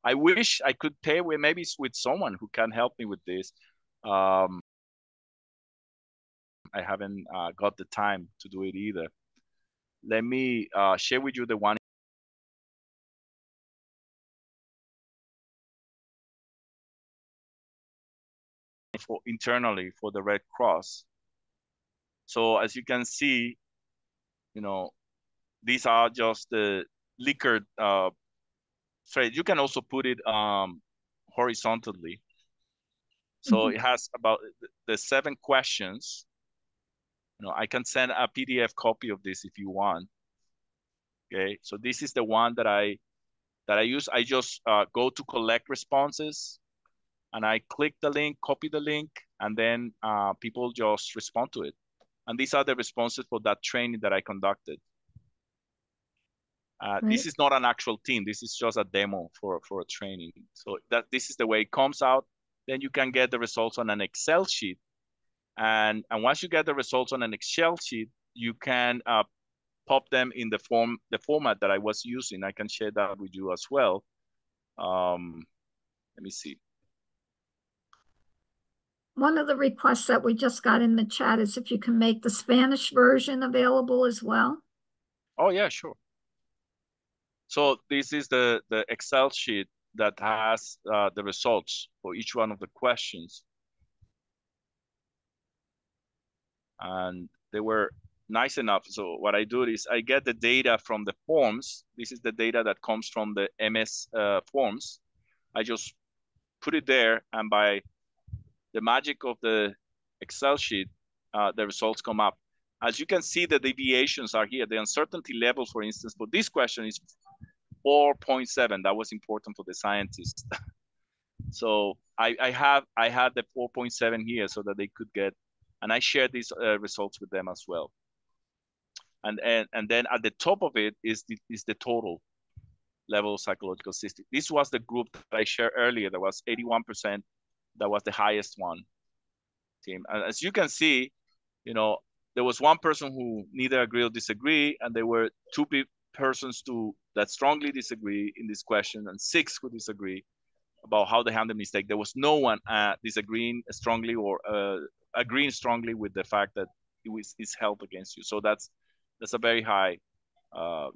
I wish I could pay with maybe with someone who can help me with this. I haven't got the time to do it either. Let me share with you the one for internally for the Red Cross. So as you can see, you know, these are just the Likert thread. You can also put it horizontally. So it has about the 7 questions. You know, I can send a PDF copy of this if you want. Okay, so this is the one that I use. I just go to collect responses, and I click the link, copy the link, and then people just respond to it. And these are the responses for that training that I conducted. Right. This is not an actual team. This is just a demo for a training. So this is the way it comes out. Then you can get the results on an Excel sheet. And once you get the results on an Excel sheet, you can pop them in the format that I was using. I can share that with you as well. Let me see. One of the requests that we just got in the chat is if you can make the Spanish version available as well. Oh yeah, sure. So this is the Excel sheet that has the results for each one of the questions. And they were nice enough. So what I do is I get the data from the forms. This is the data that comes from the MS forms. I just put it there, and by the magic of the Excel sheet, the results come up. As you can see, the deviations are here. The uncertainty level, for instance, for this question is 4.7. That was important for the scientists. So I had the 4.7 here so that they could get, and I shared these results with them as well. And then at the top of it is the total level of psychological safety. This was the group that I shared earlier. That was 81%. That was the highest one team. And as you can see, you know, there was one person who neither agree or disagree, and there were 2 persons that strongly disagree in this question, and 6 who disagree about how they handle mistake. There was no one disagreeing strongly or agreeing strongly with the fact that it's held against you. So that's a very high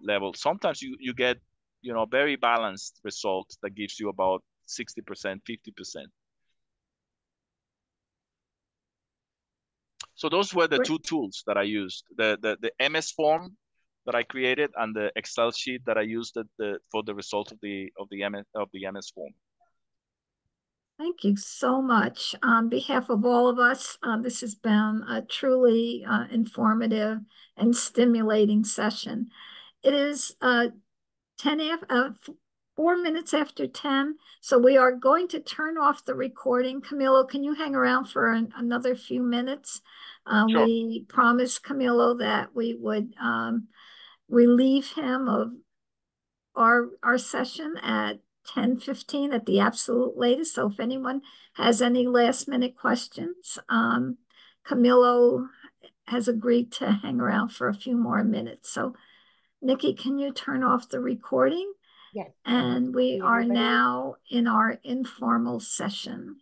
level. Sometimes you get, you know, very balanced result that gives you about 60%, 50%. So those were the 2 tools that I used: the MS form that I created and the Excel sheet that I used for the result of the MS form. Thank you so much. On behalf of all of us, this has been a truly informative and stimulating session. It is 4 minutes after 10, so we are going to turn off the recording. Camilo, can you hang around for another few minutes? Sure. We promised Camilo that we would relieve him of our session at 10:15 at the absolute latest. So if anyone has any last minute questions, Camilo has agreed to hang around for a few more minutes. So Nikki, can you turn off the recording? Yes. And we are now in our informal session.